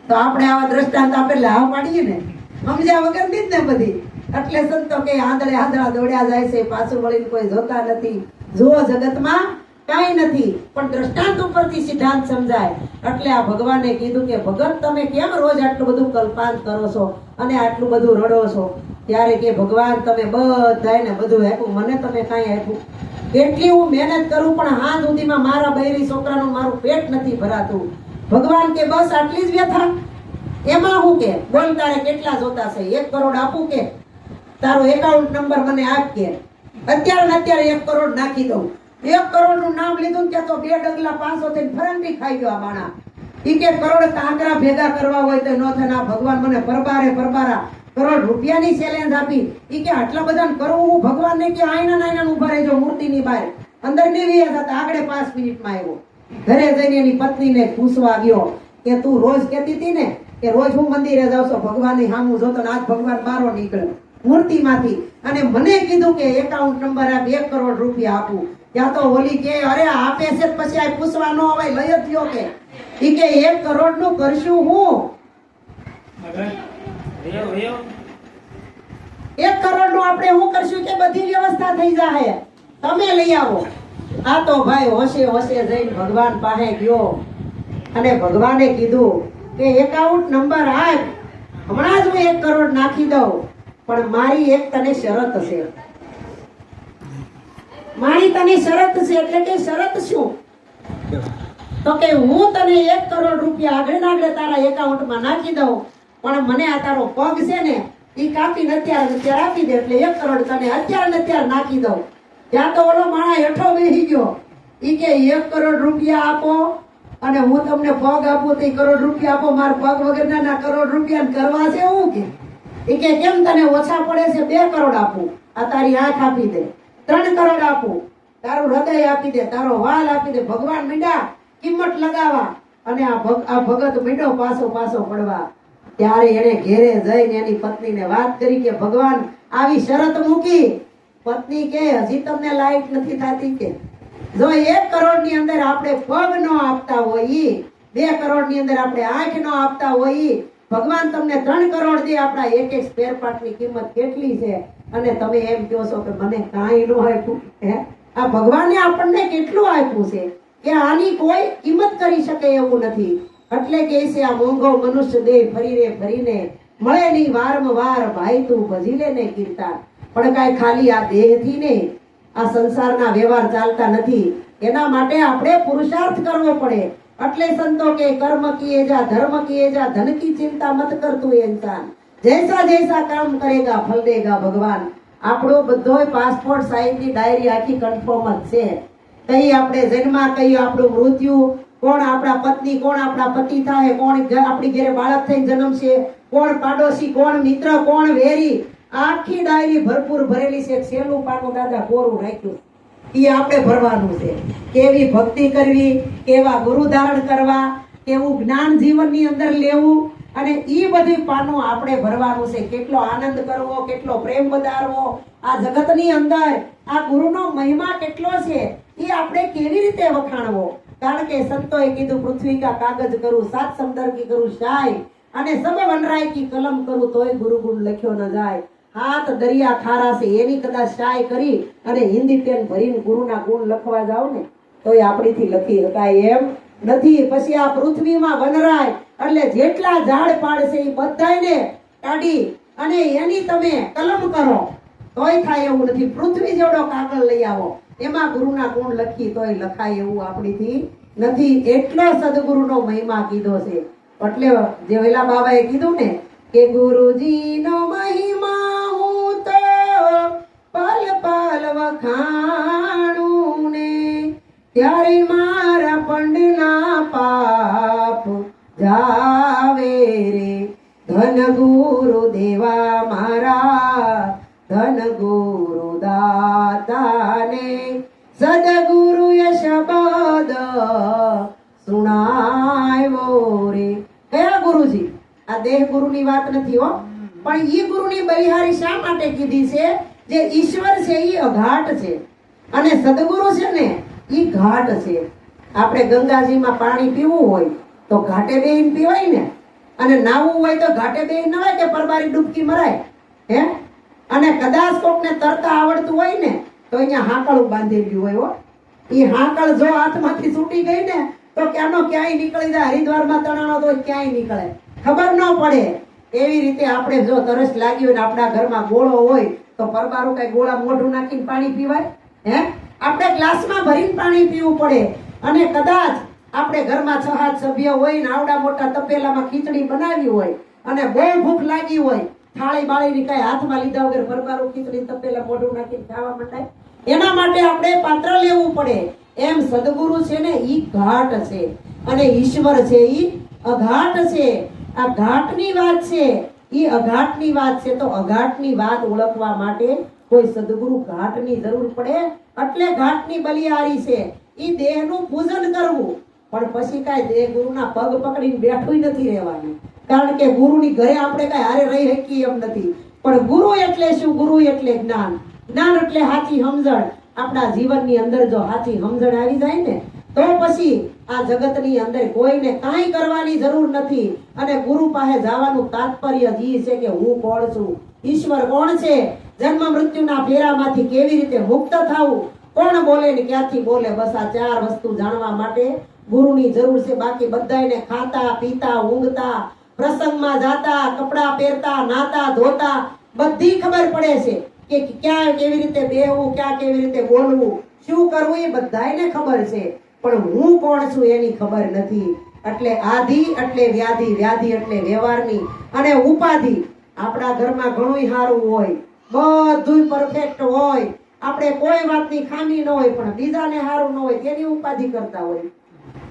તો આપણે આવા દ્રષ્ટાંત આપે લાવ પાડીએ ને, સમજ્યા વગર ની જ ને બધી. એટલે સંતો કે આંધળા દોડ્યા જાય છે, પાછું વળીને કોઈ જોતા નથી. જુઓ જગતમાં કાંઈ નથી, પણ દ્રષ્ટાંત ઉપરથી સિદ્ધાંત સમજાય. એટલે આ ભગવાને કીધું કે ભગત તમે કેમ રોજ આટલું બધું કલ્પાંત કરો છો અને આટલું બધું રડો છો? ત્યારે કે ભગવાન તમે બધાને બધું આપ્યું, મને તમે કાંઈ આપ્યું? કેટલી હું મહેનત કરું પણ હાથ સુધીમાં મારા બૈરી છોકરાનું મારું પેટ નથી ભરાતું. ભગવાન કે બસ આટલી જ વ્યથા? એમાં હું કે બોલ તારે કેટલા જોતા છે? 1 કરોડ આપું કે તારો એકાઉન્ટ નંબર મને આપ કે અત્યારે 1 કરોડ નાખી દઉં. 1 કરોડ નું નામ લીધું ત્યાં તો 2 ડગલા 500 થઈને ફરંટી ખાઈ ગયો આ માણા. ઈ કે કરોડ કાંકરા ભેગા કરવા હોય તો ન થાય. ભગવાન મને પરબારા કરોડ રૂપિયાની ચેલેન્જ આપી. ઈ કે આટલા બધા કરવું હું ભગવાન ને કે આયના ઉભા રહેજો મૂર્તિની બહાર, અંદર નીવી હતા. આગળ 5 મિનિટમાં આવ્યો. ઘરે જઈને એની પત્નીને પૂછવા ગયો કે તું રોજ કહેતી હતી ને કે રોજ હું મંદિરે જાઉં છું, ભગવાનની સામું જોતો ને આજ ભગવાન બારો નીકળ્યો મૂર્તિમાંથી અને મને કીધું કે એકાઉન્ટ નંબર આપ, 1 કરોડ રૂપિયા આપું. ત્યાં તો ઓલી કે અરે આપે છે પછી આ પૂછવા ન આવે, લઈ જ લ્યો. કે ઈ કે 1 કરોડ નું કરશું હું? 1 કરોડ નું આપણે શું કરશું? કે બધી વ્યવસ્થા થઈ જાય, તમે લઈ આવો. આ તો ભાઈ હોશે જઈને ભગવાન પાસે ગયો અને ભગવાને કીધું કે એકાઉન્ટ નંબર આપ, હમણાં જ હું 1 કરોડ નાખી દઉં, પણ મારી એક તને શરત છે. મારી તને શરત છે. એટલે કે શરત શું? તો કે હું તને 1 કરોડ રૂપિયા આગળ ને આગળ તારા એકાઉન્ટમાં નાખી દઉં, પણ મને આ તારો પગ છે ને ઈ કાપીને અત્યારે ને અત્યારે આપી દે, એટલે 1 કરોડ તને અત્યારે ને અત્યારે નાખી દઉં. ત્યાં તો ઓલો માણા હેઠો બેસી ગયો. ઈ કે 1 કરોડ રૂપિયા આપો અને હું તમને પગ આપું તો 1 કરોડ રૂપિયા આપો, મારા પગ વગરના ના કરોડ રૂપિયા કરવા છે હું કે? ઈ કે કેમ તને ઓછા પડે છે? 2 કરોડ આપું, આ તારી આંખ આપી દે. 3 કરોડ આપું, તારું હૃદય આપી દે, તારો વાલ આપી દે. ભગવાન મીંડા કિંમત લગાવવા અને આ ભગત મીંડો પાછો પડવા. ત્યારે એને ઘેરે જઈને એની પત્નીને વાત કરી કે ભગવાન આવી શરત મૂકી. પત્ની કે હજી તમને લાઈટ નથી થતી કે? જો 1 કરોડ ની અંદર આપણે પગ ન આપતા હોઈએ, 2 કરોડ ની અંદર આપણે આંખ ન આપતા હોઈએ, ભગવાન તમને 3 કરોડ દે. આપણા એક સ્પેર પાર્ટ ની કિંમત કેટલી છે અને તમે એમ કહો છો કે મને કાંઈ ન આપ્યું? આ ભગવાને આપણને કેટલું આપ્યું છે કે આની કોઈ કિંમત કરી શકે એવું નથી. એટલે કે છે આ મોંઘો મનુષ્ય દેહ ફરીને મળે નહીં વારંવાર, ભાઈ તું ભજી લે ને કીર્તન. પણ કાંઈ ખાલી આ દેહથી ને આ સંસારના વ્યવહાર ચાલતા નથી. એના માટે આપણે પુરુષાર્થ કરવો પડે. એટલે સંતો કે કર્મ કિए जा धर्म किए जा धन की चिंता मत कर तू इंसान, जैसा जैसा काम करेगा फल देगा भगवान. આપણો બધોય પાસપોર્ટ સાઈઝ ની ડાયરી આખી કન્ફર્મ જ છે. કઈ આપણે જન્મ, કઈ આપણું મૃત્યુ, કોણ આપણા પત્ની, કોણ આપણા પતિ થાય, કોણ આપણી ઘરે બાળક થઈને જન્મશે, કોણ પાડોશી, કોણ મિત્ર, કોણ વેરી, આખી ડાયરી ભરપૂર ભરેલી છે. છેલ્લું પાનું દાદા કોરું રાખ્યું, એ આપણે ભરવાનું છે. કેવી ભક્તિ કરવી, કેવા ગુરુ ધારણ કરવા, કેવું જ્ઞાન જીવનની અંદર લેવું, અને ઈ બધી પાનું આપણે ભરવાનું છે. કેટલો આનંદ કરવો, કેટલો પ્રેમ વધારવો આ જગતની અંદર, આ ગુરુનો મહિમા કેટલો છે એ આપણે કેવી રીતે વખાણવો. કારણ કે સંતોએ કીધું પૃથ્વી કા કાગજ કરું, 7 સમંદર કી કરું શાય, અને સબ વનરાય કી કલમ કરું તોય ગુરુ ગુણ લખ્યો ન જાય. હાથ દરિયા ખારા છે એની કદાચ શાય કરી અને હિન્દી પેન ભરીને ગુરુના ગુણ લખવા જાવ ને તોય આપણીથી લખી શકાય એમ નથી. પછી આ પૃથ્વીમાં વનરાય એટલે જેટલા ઝાડ પાડ છે એ બધાને કાઢી અને એની તમે કલમ કરો તોય થાય એવું નથી. પૃથ્વી જેવડો કાગળ લઈ આવો, એમાં ગુરુના ગુણ લખી તોય લખાય એવું આપણીથી નથી. એટલો સદગુરુનો મહિમા કીધો છે. એટલે જે વેલા બાબાએ કીધું ને કે ગુરુજીનો મહિમા હું તો પલ પલ વખાણું ને, ત્યારે મારા પંડના પાપ જાવે રે. ધન ગુરુ દેવા મારા, ધન ગુરુ દાતાને, સદગુરુ શબ્દ સુણાવ્યો રે. કયા ગુરુજી? આ દેહ ગુરુની વાત નથી હો, પણ ઈ ગુરુની બલિહારી શા માટે કીધી છે? જે ઈશ્વર છે ઈ અઘાટ છે અને સદગુરુ છે ને ઈ ઘાટ છે. આપણે ગંગાજીમાં પાણી પીવું હોય તો ઘાટે બેહીને પીવાય ને, અને નાવું હોય તો ઘાટે બેહીને નવાય કે પરબારી ડૂબકી મરાય હે. અને કદાચ કોકને તરતા આવડતું હોય ને તો અહીંયા હાંકળું બાંધેલું હોય હો. ઈ હાંકળ જો હાથમાંથી છૂટી ગઈ ને તો ક્યાંનો ક્યાંય નીકળી જાય. હરિદ્વારમાં તણાણો તો ક્યાંય નીકળે, ખબર ન પડે. એવી રીતે આપણે જો તરસ લાગી હોય ને આપણા ઘરમાં ગોળો હોય તો પરબારું કઈ ગોળા મોઢું નાખીને પાણી પીવાય હે? આપણે ગ્લાસમાં ભરીને પાણી પીવું પડે. અને કદાચ આપણે ઘરમાં 6-8 સભ્ય હોય ને આવડા મોટા તપેલામાં ખીચડી બનાવી હોય અને બહુ ભૂખ લાગી હોય, થાળી બાળીની કઈ હાથમાં લીધા વગર પરબારું ખીચડી તપેલા મોઢું નાખીને ખાવા માંડાય. એના માટે આપણે પાત્ર લેવું પડે. એમ સદગુરુ છે ને ઈ ઘાટ છે અને ઈશ્વર છે ઈ અઘાટ છે. આ ઘાટની વાત છે, ઈ અઘાટની વાત છે. તો અઘાટની વાત ઓળખવા માટે કોઈ સદગુરુ ઘાટની જરૂર પડે. એટલે ઘાટની બલિહારી છે. ઈ દેહનું પૂજન કરવું, પણ પછી કાંઈ દેહ ગુરુના પગ પકડીને બેઠું નથી રહેવાનું. કારણ કે ગુરુની ઘરે આપણે કાંઈ હારે રહી શકીએ એમ નથી. પણ ગુરુ એટલે શું? ગુરુ એટલે જ્ઞાન. જ્ઞાન એટલે સાચી સમજણ. આપણા જીવનની અંદર જો સાચી સમજણ આવી જાય ને તો પછી આ જગતની અંદર કોઈને કાંઈ કરવાની જરૂર નથી. અને ગુરુ પાસે જવાનું તાત્પર્ય જ છે કે હું કોણ છું, ઈશ્વર કોણ છે, જન્મ મૃત્યુના ફેરામાંથી કેવી રીતે મુક્ત થવું, કોણ બોલે ને ક્યાંથી બોલે. બસ આ 4 વસ્તુ જાણવા માટે ગુરુની જરૂર છે. બાકી બધાને ખાતા પીતા ઊંઘતા પ્રસંગમાં જાતા કપડા પહેરતા નાતા ધોતા બધી ખબર પડે છે કે ક્યાં કેવી રીતે બેહવું, ક્યાં કેવી રીતે બોલવું. શું કરવું એ બધાયને ખબર છે, પણ હું કોણ છું એની ખબર નથી. એટલે આધિ એટલે વ્યાધિ, વ્યાધિ એટલે વ્યવહારની, અને ઉપાધિ. આપણા ઘરમાં ઘણું સારું હોય, બધું પરફેક્ટ હોય, આપણે કોઈ વાતની ખામી ન હોય, પણ બીજાને સારું ન હોય તેની ઉપાધિ કરતા હોય,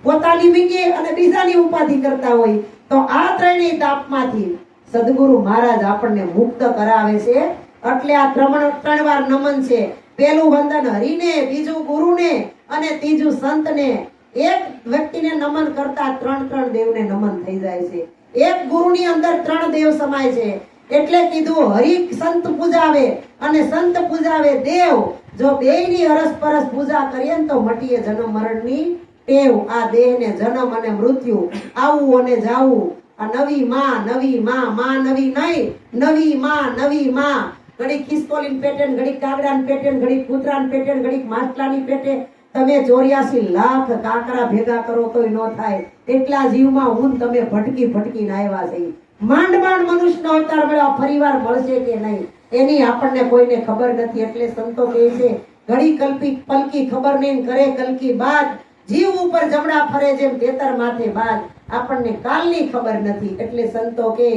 પોતાની મીકી અને બીજાની ઉપાધિ કરતા હોય. તો આ ત્રણેય તાપમાંથી સદગુરુ મહારાજ આપણને મુક્ત કરાવે છે. એટલે આ ત્રણ વાર નમન છે. પહેલું વંદન હરિને, બીજું ગુરુને અને ત્રીજું સંતને. એક વ્યક્તિને નમન કરતા ત્રણ દેવને નમન થઈ જાય છે. એક ગુરુની અંદર 3 દેવ સમાય છે. એટલે કીધું હરિ સંત પૂજાવે અને સંત પૂજાવે દેવ. જો બેયની અરસપરસ પૂજા કરીએ ને તો મટીએ જન્મ મરણની ટેવ. આ દેહને જન્મ અને મૃત્યુ, આવું અને જાવું. આ નવી માં નવી નહીં, નવી માં. ઘડીક ખિસકોલીન પેટે, ઘડીક કાગડાની પેટે, ઘડીક કૂતરાની પેટે, ઘડીક માટલાની પેટે. તમે 84 લાખ કાકરા ભેગા કરો તોય ન થાય એટલા જીવમાં હું તમે ભટકીને આવ્યા છે. માંડ મનુષ્યનો અવતાર મળ્યો, ફરીવાર મળશે કે નહીં એની આપણને કોઈને ખબર નથી. એટલે સંતો કહે છે ઘડી કલ્પી પલકી ખબર નહીં, કરે કલકી બાદ. જીવ ઉપર જમણા ફરે જેમ તેતર માથે બાદ. આપણને કાલની ખબર નથી. એટલે સંતો કે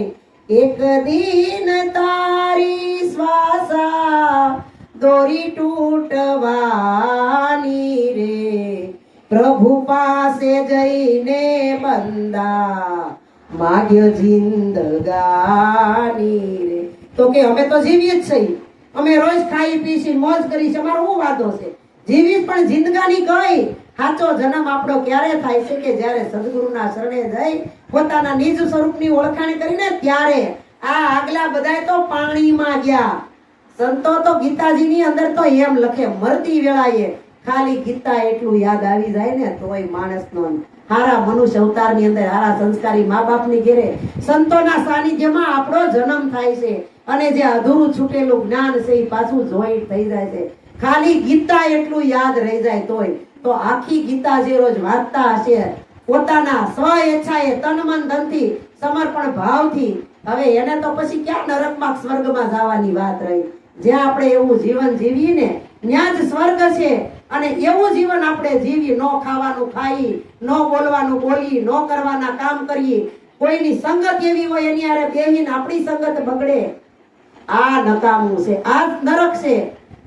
એક દિન તારી શ્વાસા દોરી તૂટવાની રે, પ્રભુ પાસે જઈને બંદા માગ્યો જિંદગાની રે. તો કે અમે તો જીવીએ જ છીએ, અમે રોજ ખાઈ પીસી મોજ કરી છે, અમારો શું વાંધો છે? જીવીશ પણ જિંદગાની કઈ? સાચો જન્મ આપણો ક્યારે થાય છે કે જ્યારે સદગુરુના શરણે જઈ પોતાના નિજ સ્વરૂપની ઓળખાણ કરીને ત્યારે. આ આગલા બધાય તો પાણીમાં ગયા. સંતો તો ગીતાજીની અંદર તો એમ લખે મરતી વેળાએ ખાલી ગીતા એટલું યાદ આવી જાય ને તોય માણસનો હારા મનુષ્ય અવતારની અંદર હારા સંસ્કારી મા બાપની ઘેરે સંતોના સાનિધ્યમાં આપણો જન્મ થાય છે. અને જે અધૂરું છૂટેલું જ્ઞાન છે એ પાછું જોઈન્ટ થઈ જાય છે. ખાલી ગીતા એટલું યાદ રહી જાય તોય. તો આખી ગીતા જે રોજ વાંચતા હશે પોતાના સ્વ ઈચ્છાએ તન મન ધનથી સમર્પણ ભાવથી, હવે એને તો પછી ક્યાં નરકમાં સ્વર્ગમાં જવાની વાત રહી? જ્યાં આપણે એવું જીવન જીવીએ ને ત્યાં જ સ્વર્ગ છે. અને એવું જીવન આપણે જીવીએ, ન ખાવાનું ખાઈ, ન બોલવાનું બોલી, ન કરવાના કામ કરીએ, કોઈની સંગત એવી હોય એની હારે બેહીને આપણી સંગત બગડે, આ નકામું છે, આ નરક છે.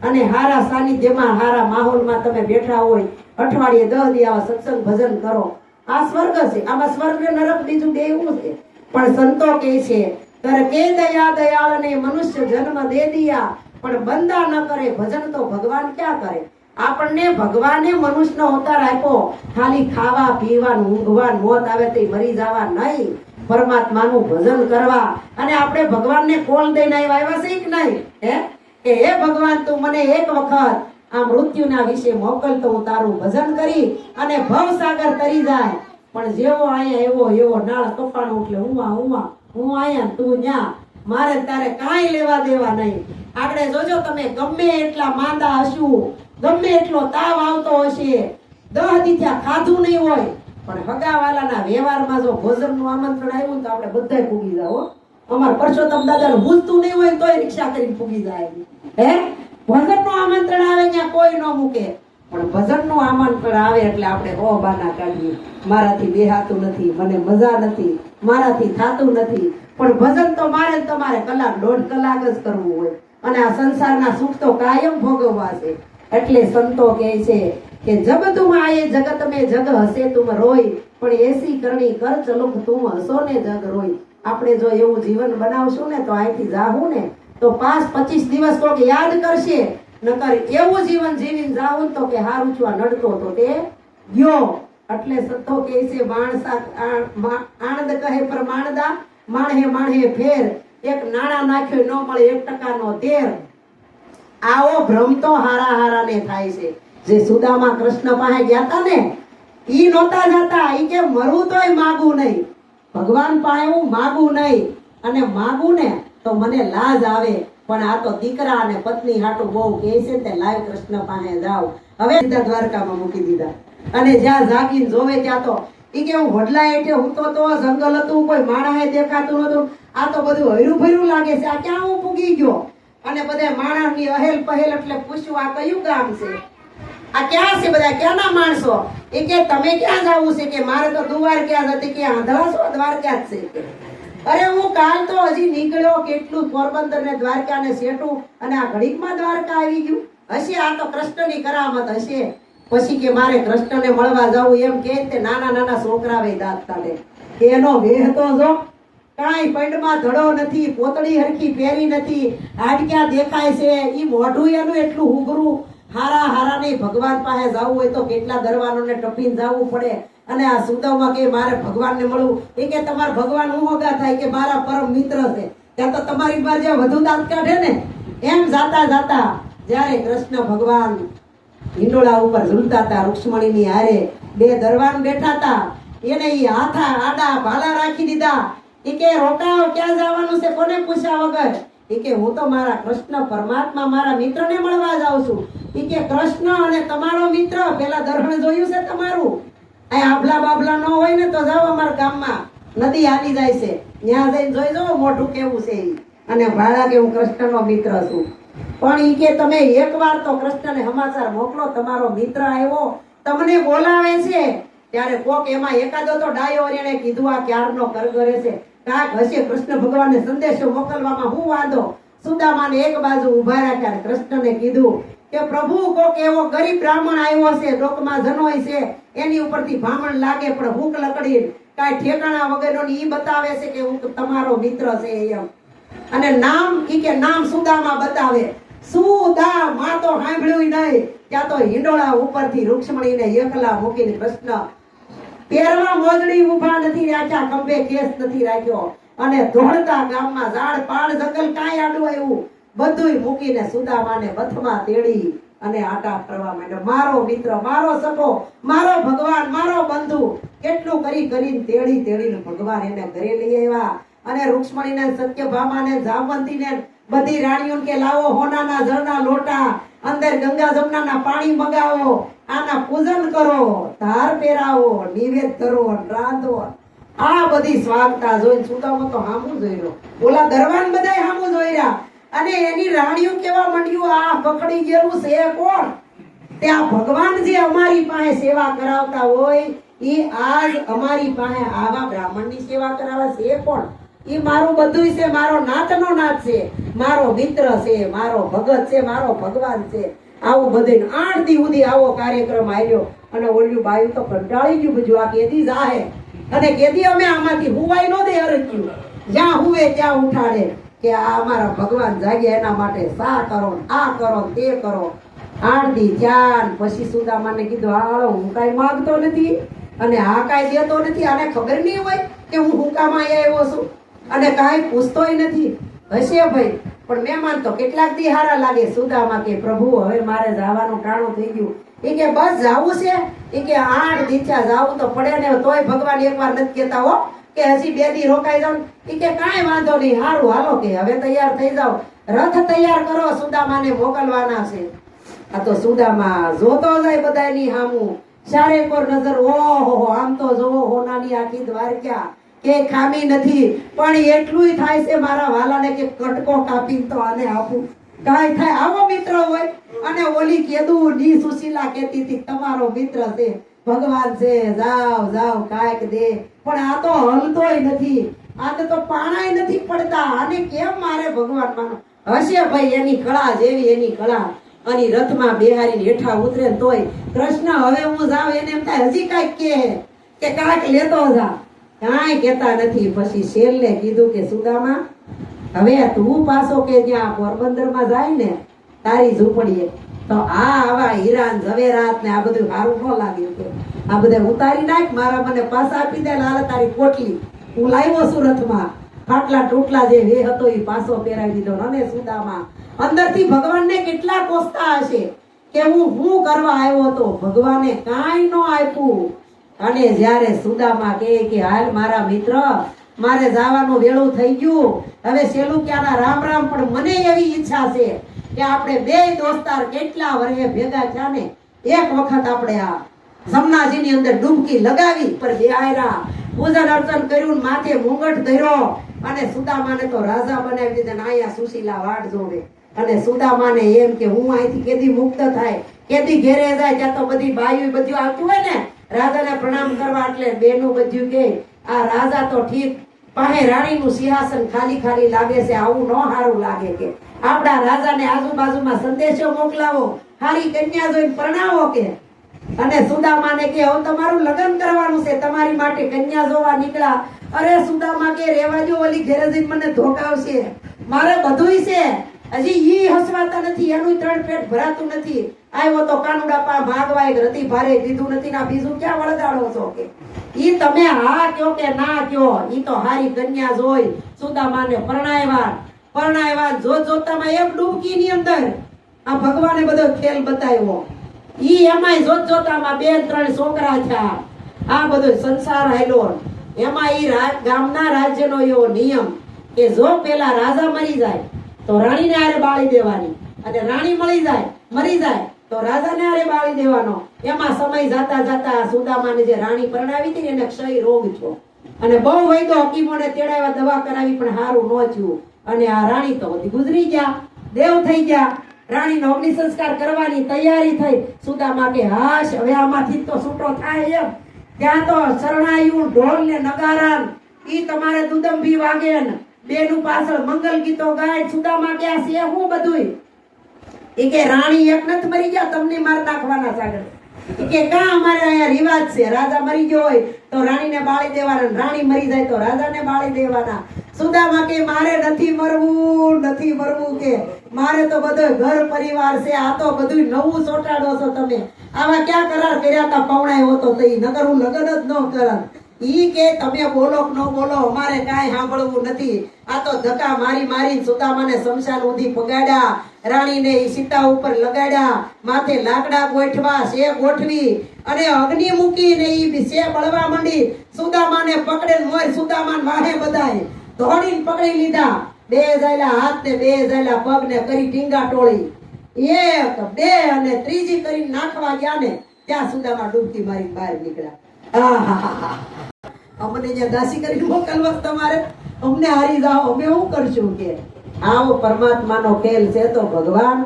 અને હારા સાનિધ્યમાં હારા માહોલમાં તમે બેઠા હોય, અઠવાડિયે 10 દી આવા સત્સંગ ભજન કરો, આ સ્વર્ગ છે. આમાં સ્વર્ગ ને નરક બીજું બે એવું છે. પણ સંતો કહે છે કર કે દયા દયાળ ને મનુષ્ય જન્મ દે દિયા, પણ બંદા ન કરે ભજન તો ભગવાન ક્યાં કરે? આપણને ભગવાને મનુષ્યનો અવતાર આપ્યો ખાલી ખાવા પીવાનું, ઊંઘવા, મોત આવે તો મરી જવા નહીં, પરમાત્માનું ભજન કરવા. અને આપણે ભગવાનને કોલ દઈને આવ્યા છે કે નહીં? હે ભગવાન તું મને એક વખત આ મૃત્યુના વિશે મોકલ તો હું તારું ભજન કરી અને ભવસાગર તરી જાય. પણ જેવો આયા એવો નાળ કપાણો એટલે હું આયા તું ન્યા, મારે તારે કાંઈ લેવા દેવા નહીં. આગળ જોજો તમે ગમે એટલા માંદા હશું, ગમે એટલો તાવ આવતો હશે, 10 દી ત્યાં ખાધું નહીં હોય, પણ હગાવાલાના વ્યવહારમાં જો ભોજનનું આમંત્રણ આવ્યું તો આપણે બધાય પૂગી જાવ. અમાર પરસોત્તમ દાદાનું પૂછતું નહીં હોય તોય રિક્ષા કરીને પૂગી જાય. ભજનનું આમંત્રણ આવે ત્યાં કોઈ ન મૂકે, પણ ભજનનું આમંત્રણ આવે એટલે આપણે બાના કાઢીએ. મારાથી બેહાતું નથી, મને મજા નથી, મારાથી થાતું નથી. પણ ભજન તો મારે તમારે કલાક 1.5 કલાક જ કરવું હોય. અને આ સંસારના સુખ તો કાયમ ભોગવવા છે. એટલે સંતો કહે છે કે જબ તુમ આયે જગત મેં જગ હસે તુમ રોય, પણ એસી કરણી કર ચલુક તુમ હસો ને જગ રોય. આપણે જો એવું જીવન બનાવશું ને તો અહીંથી જાહું ને તો 5-25 દિવસ કોક યાદ કરશે, નકર એવું જીવન જીવીને જાવું તો કે હારું છું આ નડતો તો તે ગયો. એટલે સંતો કહે છે આણંદ કહે પર માણદા, માણહે ફેર, એક નાણા નાખ્યો ન મળે 1 ટકાનો તેર. આવો ભ્રમ તો હારાને થાય છે. જે સુદામા કૃષ્ણ પાસે ગયા હતા ને ઈ નહોતા જતા, ઈ કે મરું તોય માગું નહીં, ભગવાન પાસે હું માગું નહીં, અને માગું ને તો મને લાજ આવે. પણ આ તો દીકરા અને પત્ની હાટું બહુ કહે છે તે લાવ કૃષ્ણ પાસે જાવ. હવે સીધા દ્વારકામાં મૂકી દીધા. અને જ્યાં જાગીને જોવે ત્યાં તો ઈ કે હું વડલા હેઠે હું તો જંગલ હતું, કોઈ માણસે દેખાતું નતું, આ તો બધું હર્યું ભર્યું લાગે છે, આ ક્યાં હું પૂગી ગયો? અને બધા માણસની અહેલ પહેલ એટલે પૂછ્યું આ કયું ગામ છે? આ ક્યાં છે બધા, ક્યાંના માણસો? એ કે તમે ક્યાં જવું છે? કે મારે તો દ્વારકા જ હતી. કે આંધળા છો? દ્વારકા જ છે. અરે હું કાલ તો હજી નીકળ્યો, કેટલું પોરબંદર ને દ્વારકા ને સેટું, અને આ ઘડીકમાં દ્વારકા આવી ગયું. હશે આ તો કૃષ્ણની કરામત હશે. પછી કે મારે કૃષ્ણને મળવા જવું એમ કે તે નાના નાના છોકરાવે દાંત કાઢે. એનો વેહ તો જો કાંઈ પંડમાં ધડો નથી, પોતળી હરખી પહેરી નથી, હાડક્યા દેખાય છે. ઈ મોઢું એનું એટલું હુગરું. હારા હારા નહીં, ભગવાન પાસે જવું હોય તો કેટલા દરવાનોને ટપીને જવું પડે. અને આ સુદામા કે મારે ભગવાનને મળવું. એ કે તમારા ભગવાન હું હોગા થાય? કે મારા પરમ મિત્ર છે. ત્યાં તો તમારી પાસે જે વધુ દાંત કાઢે ને. એમ જાતા જાતા જ્યારે કૃષ્ણ ભગવાન હિંડોળા ઉપર ઝૂલતા હતા, રૂક્ષ્મણીની હારે બે દરવાન બેઠા હતા. એને ઈ હાથા આડા ભાલા રાખી દીધા. એ કે રોકાવ, ક્યાં જવાનું છે? કોને પૂછ્યા વગર. એ કે હું તો મારા કૃષ્ણ પરમાત્મા મારા મિત્રને મળવા જાઉં છું. એ કે કૃષ્ણ અને તમારો મિત્ર, પેલા દર્શન જોયું છે તમારું? આ આભલા બાબલા ન હોય ને તો જાઓ અમારા ગામમાં, નદી હાલી જાય છે, ત્યાં જઈને જોઈ જાઓ મોઢું કેવું છે. અને ભાડા કે હું કૃષ્ણનો મિત્ર છું. પણ ઈ કે તમે એકવાર તો કૃષ્ણને સમાચાર મોકલો, તમારો મિત્ર આવ્યો, તમને બોલાવે છે. ત્યારે કોક એમાં એકાદો તો ડાયો એને કીધું આ ક્યારનો કરગરે છે, કાક હશે કૃષ્ણ ભગવાનને સંદેશો મોકલવામાં હું વાંધો. સુદામાને એક બાજુ ઉભા રાખ્યા. કૃષ્ણને કીધું કે પ્રભુ કોક એવો ગરીબ બ્રાહ્મણ આવ્યો છે, લોકમાં જનોય છે, એની ઉપરથી ભામણ લાગે પણ ભૂખ લકડી કાંઈ ઠેકાણા વગરનો ઈ બતાવે છે કે હું તમારો મિત્ર છે એમ. અને નામ ઈ કે નામ સુદામા બતાવે. સુદામા તો સાંભળ્યું નહીં. ત્યાં તો હિંડોળા ઉપરથી રૂક્ષ્મણીને એકલા મૂકીને કૃષ્ણ પહેરવા મોજડી ઊભા નથી રાખ્યા, ખંભે કેસ નથી રાખ્યો, અને દોડતા ગામમાં ઝાડ પાડ જંગલ કાંઈ આડું આવ્યું બધુંય મૂકીને સુદામાને બથમાં તેડી અને આટા ફરવા માંડ્યો. મારો મિત્ર, મારો સખો, મારો ભગવાન, મારો બંધુ. કેટલું કરી કરીને તેડી તેડીને ભગવાન એને ઘરે લઈ આવ્યા. અને રૂક્ષ્મણીને, સત્યભામાને, જામવંતીને બધી રાણીઓને કે લાવો હોનાના જળના લોટા, અંદર ગંગા જમનાના પાણી મગાવો, આના પૂજન કરો, ધાર પહેરાવો, નિવેદ કરો, રાંધો. આ બધી સ્વાગતા જોઈને સુદામા તો હામું જોઈ રહ્યો. ઓલા દરવાન બધાય હામું જોઈ રહ્યા. અને એની રાણીઓ કેવા મંડ્યું, આ પકડી ગયેલું છે કોણ? ત્યાં ભગવાન જે અમારી પાસે સેવા કરાવતા હોય એ આજ અમારી પાસે આવા બ્રાહ્મણની સેવા કરાવે છે કોણ? એ મારું બધું છે, મારો નાતનો નાત છે, મારો મિત્ર છે, મારો ભગત છે, મારો ભગવાન છે. આવું બધું 8 દી સુધી આવો કાર્યક્રમ આવ્યો. અને ઓલ્યું બાયું તો કંટાળી ગયું બધું. આ કેદી જાહે અને કેદી અમે આમાંથી હુવાય નો દે અરક્યું. જ્યાં હુવે ત્યાં ઉઠાડે કે આ અમારા ભગવાન જાગ્યા એના માટે સા કરો, આ કરો, તે કરો. 8 દી ધ્યાન. પછી સુદામાને કીધું હાલો હું કાંઈ માંગતો નથી અને આ કાંઈ દેતો નથી. આને ખબર નહીં હોય કે હું હુકામાં આવ્યો છું અને કાંઈ પૂછતોય નથી. હશે ભાઈ, પણ મહેમાન તો કેટલાક દી હારા લાગે. સુદામા કે પ્રભુ હવે મારે જવાનું ટાણું થઈ ગયું. એ કે બસ જાવું છે? એ કે 8 દીથા જાવું તો પડે ને. તોય ભગવાન એકવાર નથી કહેતા હો કે હજી 2 દી રોકાઈ જાવ. એ કે કાંઈ વાંધો નહીં, હારું હાલો કે હવે તૈયાર થઈ જાવ, રથ તૈયાર કરો, સુદામાને મોકલવાના છે. આ તો સુદામા જોતો જાય બધાની હામું, ચારે કોર નજર. ઓહો, આમ તો જોવો હોનાની આખી દ્વારકા કે ખામી નથી. પણ એટલું થાય છે મારા વાલાને કે કટકો કાપીને તો આને આપું. કાંઈ થાય આવો મિત્ર હોય. અને ઓલી કેદું ડી સુશીલા કહેતી હતી તમારો મિત્ર છે, ભગવાન છે, જાવ જાવ કાંઈક દે. પણ આ તો હલતોય નથી, આને તો પાણાય નથી પડતા. આને કેમ મારે ભગવાન માનો? હશે ભાઈ એની કળા જેવી એની કળા. અને રથમાં બેહારીને હેઠા ઉતરે તોય કૃષ્ણ હવે હું જાઉં એને એમ થાય હજી કાંઈક કે કાંઈક લેતો જા. કાંઈ કહેતા નથી. પછી શેરને કીધું કે સુદામા હવે તું પાછો કે જ્યાં પોરબંદરમાં જાય ને તારી ઝૂંપડીએ તો આવા હીરા ઝવેરાત ને આ બધું સારું ન લાગ્યું. કે આ બધા ઉતારી નાખ, મારા મને પાછા આપી દે. લાલ તારી પોટલી હું લાવ્યો છું રથમાં, ફાટલા ટૂટલા જે વે હતો એ પાછો પહેરાવી દીધો. અને સુદામા અંદરથી ભગવાનને કેટલા કોસતા હશે કે હું કરવા આવ્યો હતો, ભગવાને કાંઈ ન આપ્યું. અને જ્યારે સુદામા કે હાલ મારા મિત્ર મારે જવાનું વેળું થઈ ગયું, હવે સેલું ક્યાંના રામ રામ. પણ મને એવી ઈચ્છા છે કે આપણે 2 દોસ્તાર કેટલા વર્ષે ભેગા થયા ને એક વખત આપણે આ જમનાજીની અંદર ડૂબકી લગાવી પર બેહાયરા, પૂજન અર્ચન કર્યું, માથે મુંગટ ધર્યો. અને સુદામાને તો રાજા બનાવી દીધા. અહીંયા સુશીલા વાટ જોવે. અને સુદામાને એમ કે હું અહીંથી કેદી મુક્ત થાય કેદી ઘેરે જાય ત્યાં તો બધી બાયું બધું આવતું હોય ને રાજાને પ્રણામ કરવા, એટલે બેનું બધું કે આ રાજા તો ઠીક પાસે રાણીનું સિંહાસન ખાલી ખાલી લાગે છે, આવું ન સારું લાગે કે આપણા રાજાને આજુબાજુમાં સંદેશો મોકલાવો, હારી કન્યા જોઈને પરણાવો કે. અને સુદામાને કે હવે તમારું લગ્ન કરવાનું છે, તમારી માટે કન્યા જોવા નીકળ્યા. અરે સુદામા કે રેવા જો, ઓલી ઘેરે જઈને મને ધોકાવશે, મારે બધુંય છે, હજી ઈ હસવાતા નથી, એનું 3 પેટ ભરાતું નથી. આવ્યો તો કાનુડા પા ભાગવા એક રતી ભારે દીધું નથી ના, બીજું ક્યાં વળગાડો છો કે. ઈ તમે હા કયો કે ના કયો, ઈ તો હારી કન્યા જોઈ સુદામાને પરણાવ્યા જોતામાં એક ડૂબકીની અંદર આ ભગવાને બધો ખેલ બતાવ્યો. ઈ એમાંય જોતામાં 2-3 છોકરા થયા. આ બધો સંસાર હાલ્યો. એમાં ઈ ગામના રાજ્યનો એવો નિયમ કે જો પેલા રાજા મરી જાય તો રાણીને હારે બાળી દેવાની, અને રાણી મરી જાય તો રાજાને હારે બાળી દેવાનો. એમાં સમય જાતા જાતા સુદામાને જે રાણી પરણાવી હતી એને ક્ષય રોગ થયો, અને બહુ વૈદ્યો હકીમોને તેડાવ્યા, દવા કરાવી પણ સારું ન થયું. અને આ રાણી તો બધી ગુજરી ગયા, દેવ થઈ ગયા. રાણીનો અગ્નિ સંસ્કાર કરવાની તૈયારી થઈ. સુદામા કે હાશ હવે આમાંથી તો છૂટો થાય એમ. ત્યાં તો શરણાયું, ઢોલ ને નગારા ઈ તમારે દુદંભી વાગે ને બેનું પાછળ મંગલ ગીતો ગાય. સુદામા કે આ છે હું બધું? એ કે રાણી એક નથી મરી ગયા, તમને માર નાખવાના સાગર. કે કા અમારે અહીંયા રિવાજ છે, રાજા મરી ગયો હોય તો રાણીને બાળી દેવાના, રાણી મરી જાય તો રાજાને બાળી દેવાના. સુદામા કે મારે નથી મરવું કે મારે તો બધો ઘર પરિવાર છે, આ તો બધું નવું ચોટાડો છો તમે. આવા ક્યાં કરાર કર્યા હતા પૌણાયો તો તઈ, નગર હું લગન જ ન કરત. ઈ કે તમે બોલો કે ન બોલો અમારે કાંઈ સાંભળવું નથી. આ તો ધક્કા મારી સુદામાને શમશાન સુધી પગાડ્યા, રાણીને ઈ સીતા ઉપર લગાડ્યા, માથે લાકડા ગોઠવા શે ગોઠવી અને અગ્નિ મૂકીને ઈ શે બળવા માંડી. સુદામાને પકડે મોર સુદામાન વાહે બધાય ધોડીને પકડી લીધા. 2 જાયલા હાથ ને 2 જાયલા પગ ને કરી ટીંગા ટોળી, 1 2 અને ત્રીજી કરી નાખવા ગયા ને ત્યાં સુદામા ડૂબકી મારી બહાર નીકળ્યા. અમને જે દાસી કરી મોકલવા તમારે, અમને હારી જાઓ, અમે શું કરશું કે. આવો પરમાત્માનો ખેલ છે. તો ભગવાન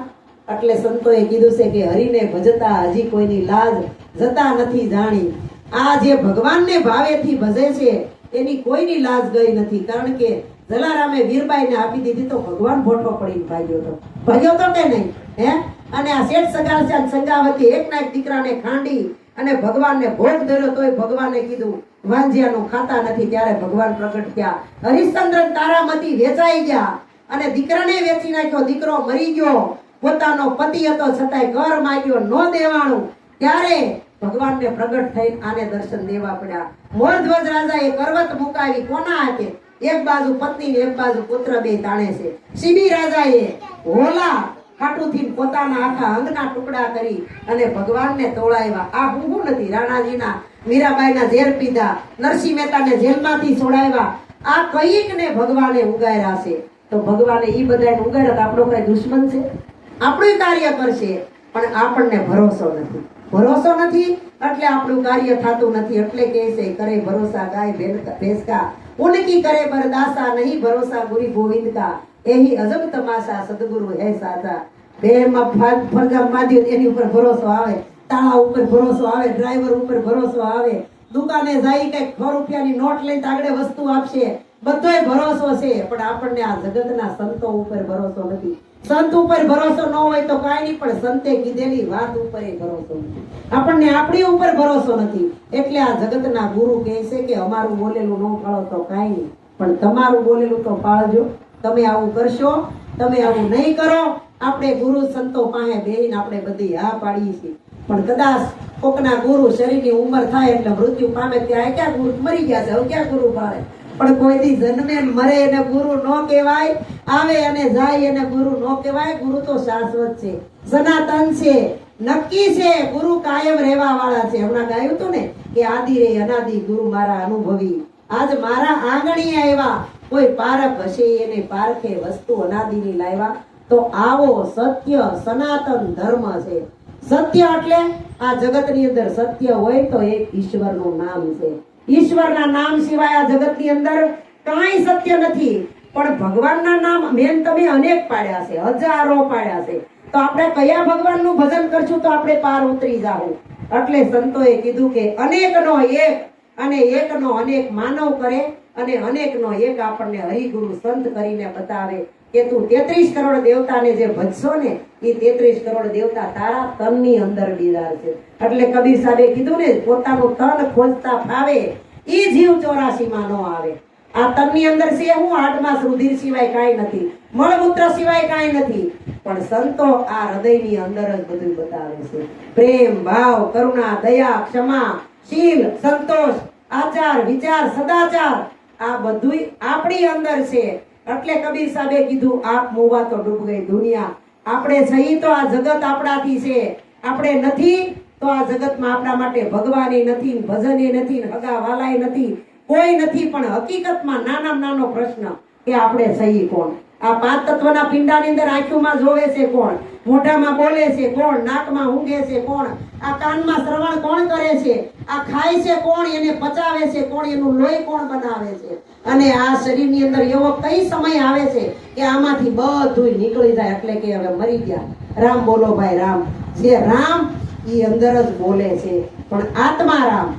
એટલે સંતોએ કીધું છે કે હરિને ભજતા હજી કોઈની લાજ જતા નથી જાણી. આ જે ભગવાનને ભાવેથી ભજે છે એની કોઈની લાજ ગઈ નથી. કારણ કે જલારામે વીરબાઈને આપી દીધી તો ભગવાન ભોટો પડીને ભાગ્યો તો કે નહીં હે. અને આ શેઠ સગાળ સંગાવતી એકના એક દીકરાને ખાંડી અને ભગવાનને ભોગ ધર્યો તોય ભગવાને કીધું વાંજિયાનું ખાતા નથી. ત્યારે ભગવાન પ્રગટ થયા. હરિશ્ચંદ્ર તારામતી વેચાઈ ગયા અને દીકરાને વેચી નાખ્યો. દીકરો મરી ગયો, પોતાનો પતિ હતો છતાંય ઘર માંગ્યો ન દેવાણું. ત્યારે ભગવાનને પ્રગટ થઈને આને દર્શન દેવા પડ્યા. મોરધ્વજ રાજાએ કરવત મુકાવી કોના હાથે? એક બાજુ પત્ની ને એક બાજુ પુત્ર, બે તાણે છે. શિબી રાજાએ હોલા ખાટુથી પોતાના આખા અંગના ટુકડા કરી અને ભગવાનને તોડાવ્યા. આ હું નથી, રાણાજીના મીરાબાઈના ઝેર પીધા, નરસિંહ મહેતાને જેલમાંથી છોડાવ્યા. આ કઈક ને ભગવાને ઉગાર્યા છે. તો ભગવાને ઈ બધાને ઉગાર્યા. આપણો કઈ દુશ્મન છે? આપણું કાર્ય કરશે પણ આપણને ભરોસો નથી એટલે આપણું કાર્ય થતું નથી. એટલે કે છે કરે ભરોસા ગાય ભેંસ કા, ઉનકી કરે બરદાસા, નહીં ભરોસા ગુરી ગોવિંદ કા, એહી અજબ તમાશા સદગુરુ હે સાચા. બેમાં ફરજામ માધ્યો એની ઉપર ભરોસો આવે, તાળા ઉપર ભરોસો આવે, ડ્રાઈવર ઉપર ભરોસો આવે, દુકાને જાય કઈક 100 રૂપિયાની નોટ લઈને આગળ વસ્તુ આપશે, બધોય ભરોસો છે. પણ આપણને આ જગતના સંતો ઉપર ભરોસો નથી. સંત ઉપર ભરોસો ન હોય તો કાંઈ નહીં, પણ સંતે કીધેલી વાત ઉપર ભરોસો નથી. આપણને આપણી ઉપર ભરોસો નથી. એટલે આ જગતના ગુરુ કહે છે કે અમારું બોલેલું ન પાળો તો કાંઈ નહીં, પણ તમારું બોલેલું તો પાળજો. તમે આવું કરશો, તમે આવું નહીં કરો. આપણે ગુરુ સંતો પાસે બેહીને આપણે બધી હા પાડીએ છીએ, પણ કદાચ કોકના ગુરુ શરીરની ઉંમર થાય એટલે મૃત્યુ પામે ત્યાં ક્યાં ગુરુ મરી ગયા છે, હવે ક્યાં ગુરુ પાડે. પણ કોઈ દી જન્મે મરે એને ગુરુ ન કહેવાય, આવે અને જાય એને ગુરુ ન કહેવાય. ગુરુ તો શાશ્વત છે, સનાતન છે, નક્કી છે. ગુરુ કાયમ રહેવા વાળા છે. હમણાં ગાયું હતું ને કે આદિ રે અનાદિ ગુરુ મારા અનુભવી, આજ મારા આંગણીએ આવ્યા, કોઈ પારખ હશે એને પારખે વસ્તુ અનાદિની લાવ્યા. તો આવો સત્ય સનાતન ધર્મ છે. સત્ય એટલે આ જગતની અંદર સત્ય હોય તો એક ઈશ્વરનું નામ છે. ઈશ્વરના નામ સિવાય આ જગતની અંદર કાંઈ સત્ય નથી. પણ ભગવાનના નામ મેન તમે અનેક પાડ્યા છે, હજારો પાડ્યા છે. તો આપણે કયા ભગવાનનું ભજન કરશું તો આપણે પાર ઉતરી જાવું. એટલે સંતોએ કીધું કે અનેકનો એક અને એકનો અનેક માનવ કરે અને અનેકનો એક આપણને હરિગુરુ સંત કરીને બતાવે કે તું 33 કરોડ દેવતાને જે ભજશો ને એ 33 કરોડ દેવતા તારા તનની અંદર બિરાજશે. એટલે કબીર સાહેબે કીધું ને, પોતાનું તન ખોજતા ફાવે ઈ જીવ 84 માં નો આવે. આ તનની અંદર છે હું આઠમાં રુધિર સિવાય કાંઈ નથી, મળમૂત્ર સિવાય કાંઈ નથી, પણ સંતો આ હૃદયની અંદર જ બધું બતાવે છે. પ્રેમ, ભાવ, કરુણા, દયા, ક્ષમા, શીલ, સંતોષ, આચાર, વિચાર, સદાચાર આ બધું આપણી અંદર છે. એટલે કબીર સાહેબે કીધું આપ મોવા તો ડૂબ ગઈ દુનિયા. આપણે જઈ તો આ જગત આપણાથી છે, આપણે નથી તો આ જગતમાં આપણા માટે ભગવાને નથી, ભજને નથી, હગા વાલાય નથી, કોઈ નથી. પણ હકીકતમાં નાનામાં નાનો પ્રશ્ન કે આપણે સહી કોણ? આ 5 તત્વના પિંડાની અંદર આંખોમાં જોવે છે કોણ? મોઢામાં બોલે છે કોણ? નાકમાં ઊંઘે છે કોણ? આ કાનમાં શ્રવણ કોણ કરે છે? આ ખાય છે કોણ? એને પચાવે છે કોણ? એનું લોહી કોણ બનાવે છે? અને આ શરીરની અંદર એવો કઈ સમય આવે છે કે આમાંથી બધું નીકળી જાય એટલે કે હવે મરી ગયા. રામ બોલો ભાઈ રામ. જે રામ ઈ અંદર જ બોલે છે, પણ આત્મા રામ,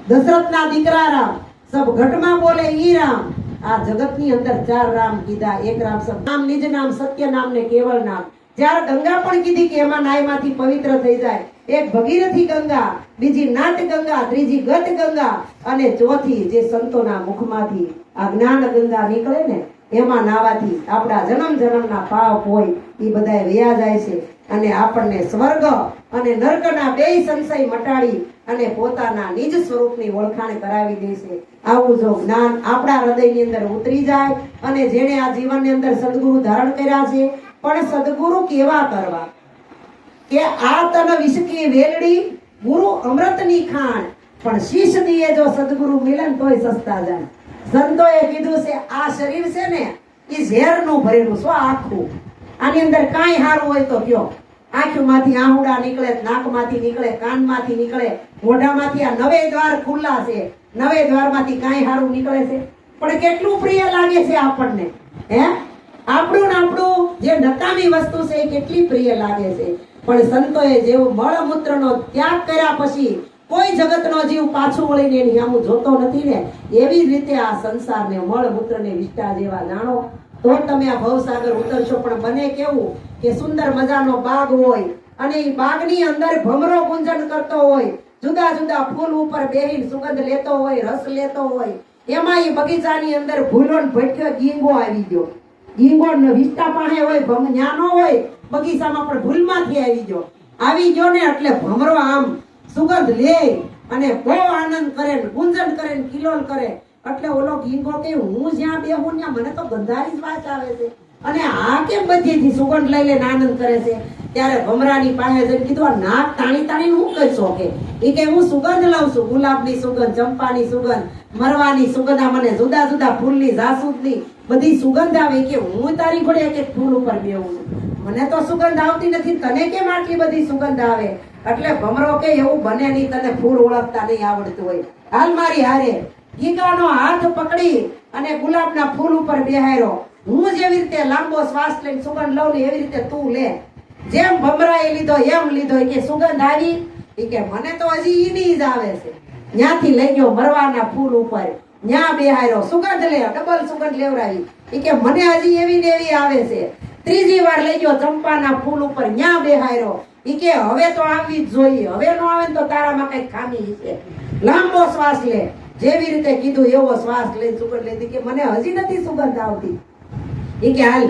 દશરથના દીકરા રામ, સબ ઘટમાં બોલે ઈ રામ. આ જગતની અંદર 4 રામ કીધા, એક રામ શબ્દ, નામ નિજ નામ, સત્ય નામ ને કેવળ નામ. જ્યારે ગંગા પણ કીધી કે એમાં નાયમાંથી પવિત્ર થઈ જાય. એક ભગીરથી ગંગા, બીજી નાટ ગંગા, ત્રીજી ગત ગંગા અને ચોથી જે સંતોના મુખમાંથી આ જ્ઞાન ગંગા નીકળે ને એમાં નાવાથી આપણા જન્મ જન્મના પાપ હોય એ બધા વયા જાય છે અને આપણને સ્વર્ગ અને નરકના બેય સંશય મટાડી અને પોતાના નિજ સ્વરૂપની ઓળખાણ કરાવી દે છે. આવું જો જ્ઞાન આપણા હૃદયની અંદર ઉતરી જાય અને જેણે આ જીવનની અંદર સદગુરુ ધારણ કર્યા છે, પણ સદગુરુ કેવા કરવા કે આ તન વિષકી વેલડી ગુરુ અમૃતની ખાણ, પણ શીશ દીએ જો સદગુરુ મિલન તોય સસ્તા જાય. સંતોએ કીધું છે આ શરીર છે ને એ ઝેરનું ભરેલું છો આખું. આની અંદર કાંઈ સારું હોય તો કયો? આંખમાંથી આહુડા નીકળે, નાકમાંથી નીકળે, કાનમાંથી નીકળે, મોઢામાંથી આ 9 દ્વાર ખુલ્લા છે. 9 દ્વારમાંથી કાંઈ સારું નીકળે છે? પણ કેટલું પ્રિય લાગે છે આપણને? હે, આપણું ને આપણું જે નકામી વસ્તુ છે એ કેટલી પ્રિય લાગે છે. પણ સંતોએ જેવું મળમૂત્રનો ત્યાગ કર્યા પછી કોઈ જગતનો જીવ પાછું વળીને એની સામું જોતો નથી ને, એવી જ રીતે આ સંસારને મળમૂત્રને વિષ્ટા જેવા જાણો તો તમે આ ભવસાગર ઉતરશો. પણ બને કેવું કે સુંદર મજાનો બાગ હોય અને એ બાગની અંદર ભમરો ગુંજન કરતો હોય, જુદા જુદા ફૂલ ઉપર બેહીને સુગંધ લેતો હોય, રસ લેતો હોય, એમાં એ બગીચાની અંદર ભૂલો ને ભટક્યો ગીંગો આવી ગયો. ગીંગો વિષ્ટા પાસે હોય, ન્યાનો હોય બગીચામાં, પણ ભૂલમાંથી આવી ગયો ને એટલે ભમરો આમ સુગંધ લે અને બહુ આનંદ કરે ને ગુંજન કરે ને કિલોલ કરે. એટલે ઓલો ગીંગો કે હું જ્યાં બેહું ત્યાં મને તો ગંધારી જ વાત આવે છે અને આ કેમ બધીથી સુગંધ લઈ લઈને આનંદ કરે છે? ત્યારે ભમરાની પાસે જઈને કીધું આ નાક તાણી તાણી હું કરશો? કે એ કે હું સુગંધ લઉં છું, ગુલાબની સુગંધ, ચંપાની સુગંધ, મરવાની સુગંધ, આ મને જુદા જુદા ફૂલની, જાસૂદની બધી સુગંધ આવે. કે હું તારી ઘોડે એક ફૂલ ઉપર બેહું છું, મને તો સુગંધ આવતી નથી, તને કેમ આટલી બધી સુગંધ આવે? એટલે ભમરો કે એવું બને નહીં, તને ફૂલ ઓળખતા નહીં આવડતું હોય, હાલ મારી હારે. ગીગાનો હાથ પકડી અને ગુલાબના ફૂલ ઉપર બેહાર્યો. હું જેવી રીતે લાંબો શ્વાસ લઈને સુગંધ લઉં ને એવી રીતે તું લે. જેમ ભમરાએ લીધો એમ લીધો. કે સુગંધ આવી? એ કે મને તો હજી ઈની જ આવે છે. ત્યાંથી લઈ ગયો મરવાના ફૂલ ઉપર, ન્યા બેહાર્યો, સુગંધ લે, ડબલ સુગંધ લેવડાવી. એ કે મને હજી એવી ને એવી આવે છે. ત્રીજી વાર લઈ ગયો ચંપાના ફૂલ ઉપર, ન્યા બેહાર્યો. એ કે હવે તો આવી જ જોઈએ, હવે નો આવે ને તો તારામાં કઈ ખામી છે. લાંબો શ્વાસ લે. જેવી રીતે કીધું એવો શ્વાસ લઈને સુગંધ લેતી. કે મને હજી નથી સુગંધ આવતી. એ કે હાલ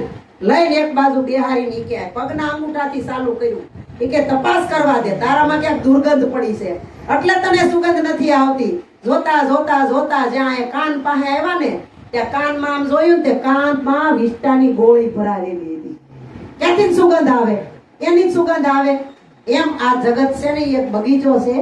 લઈને એક બાજુ બેહારીને કે પગના અંગૂઠાથી ચાલુ કર્યું. એ કે તપાસ કરવા દે, તારામાં ક્યાંક દુર્ગંધ પડી છે એટલે તને સુગંધ નથી આવતી. જોતા જોતા જોતા જ્યાં એ કાન પાસે આવ્યા ને ત્યાં કાનમાં આમ જોયું તે કાનમાં વિષ્ટાની ગોળી ભરાવેલી હતી. ક્યાંથી સુગંધ આવે? એની સુગંધ આવે. એમ આ જગત છે ને એક બગીચો છે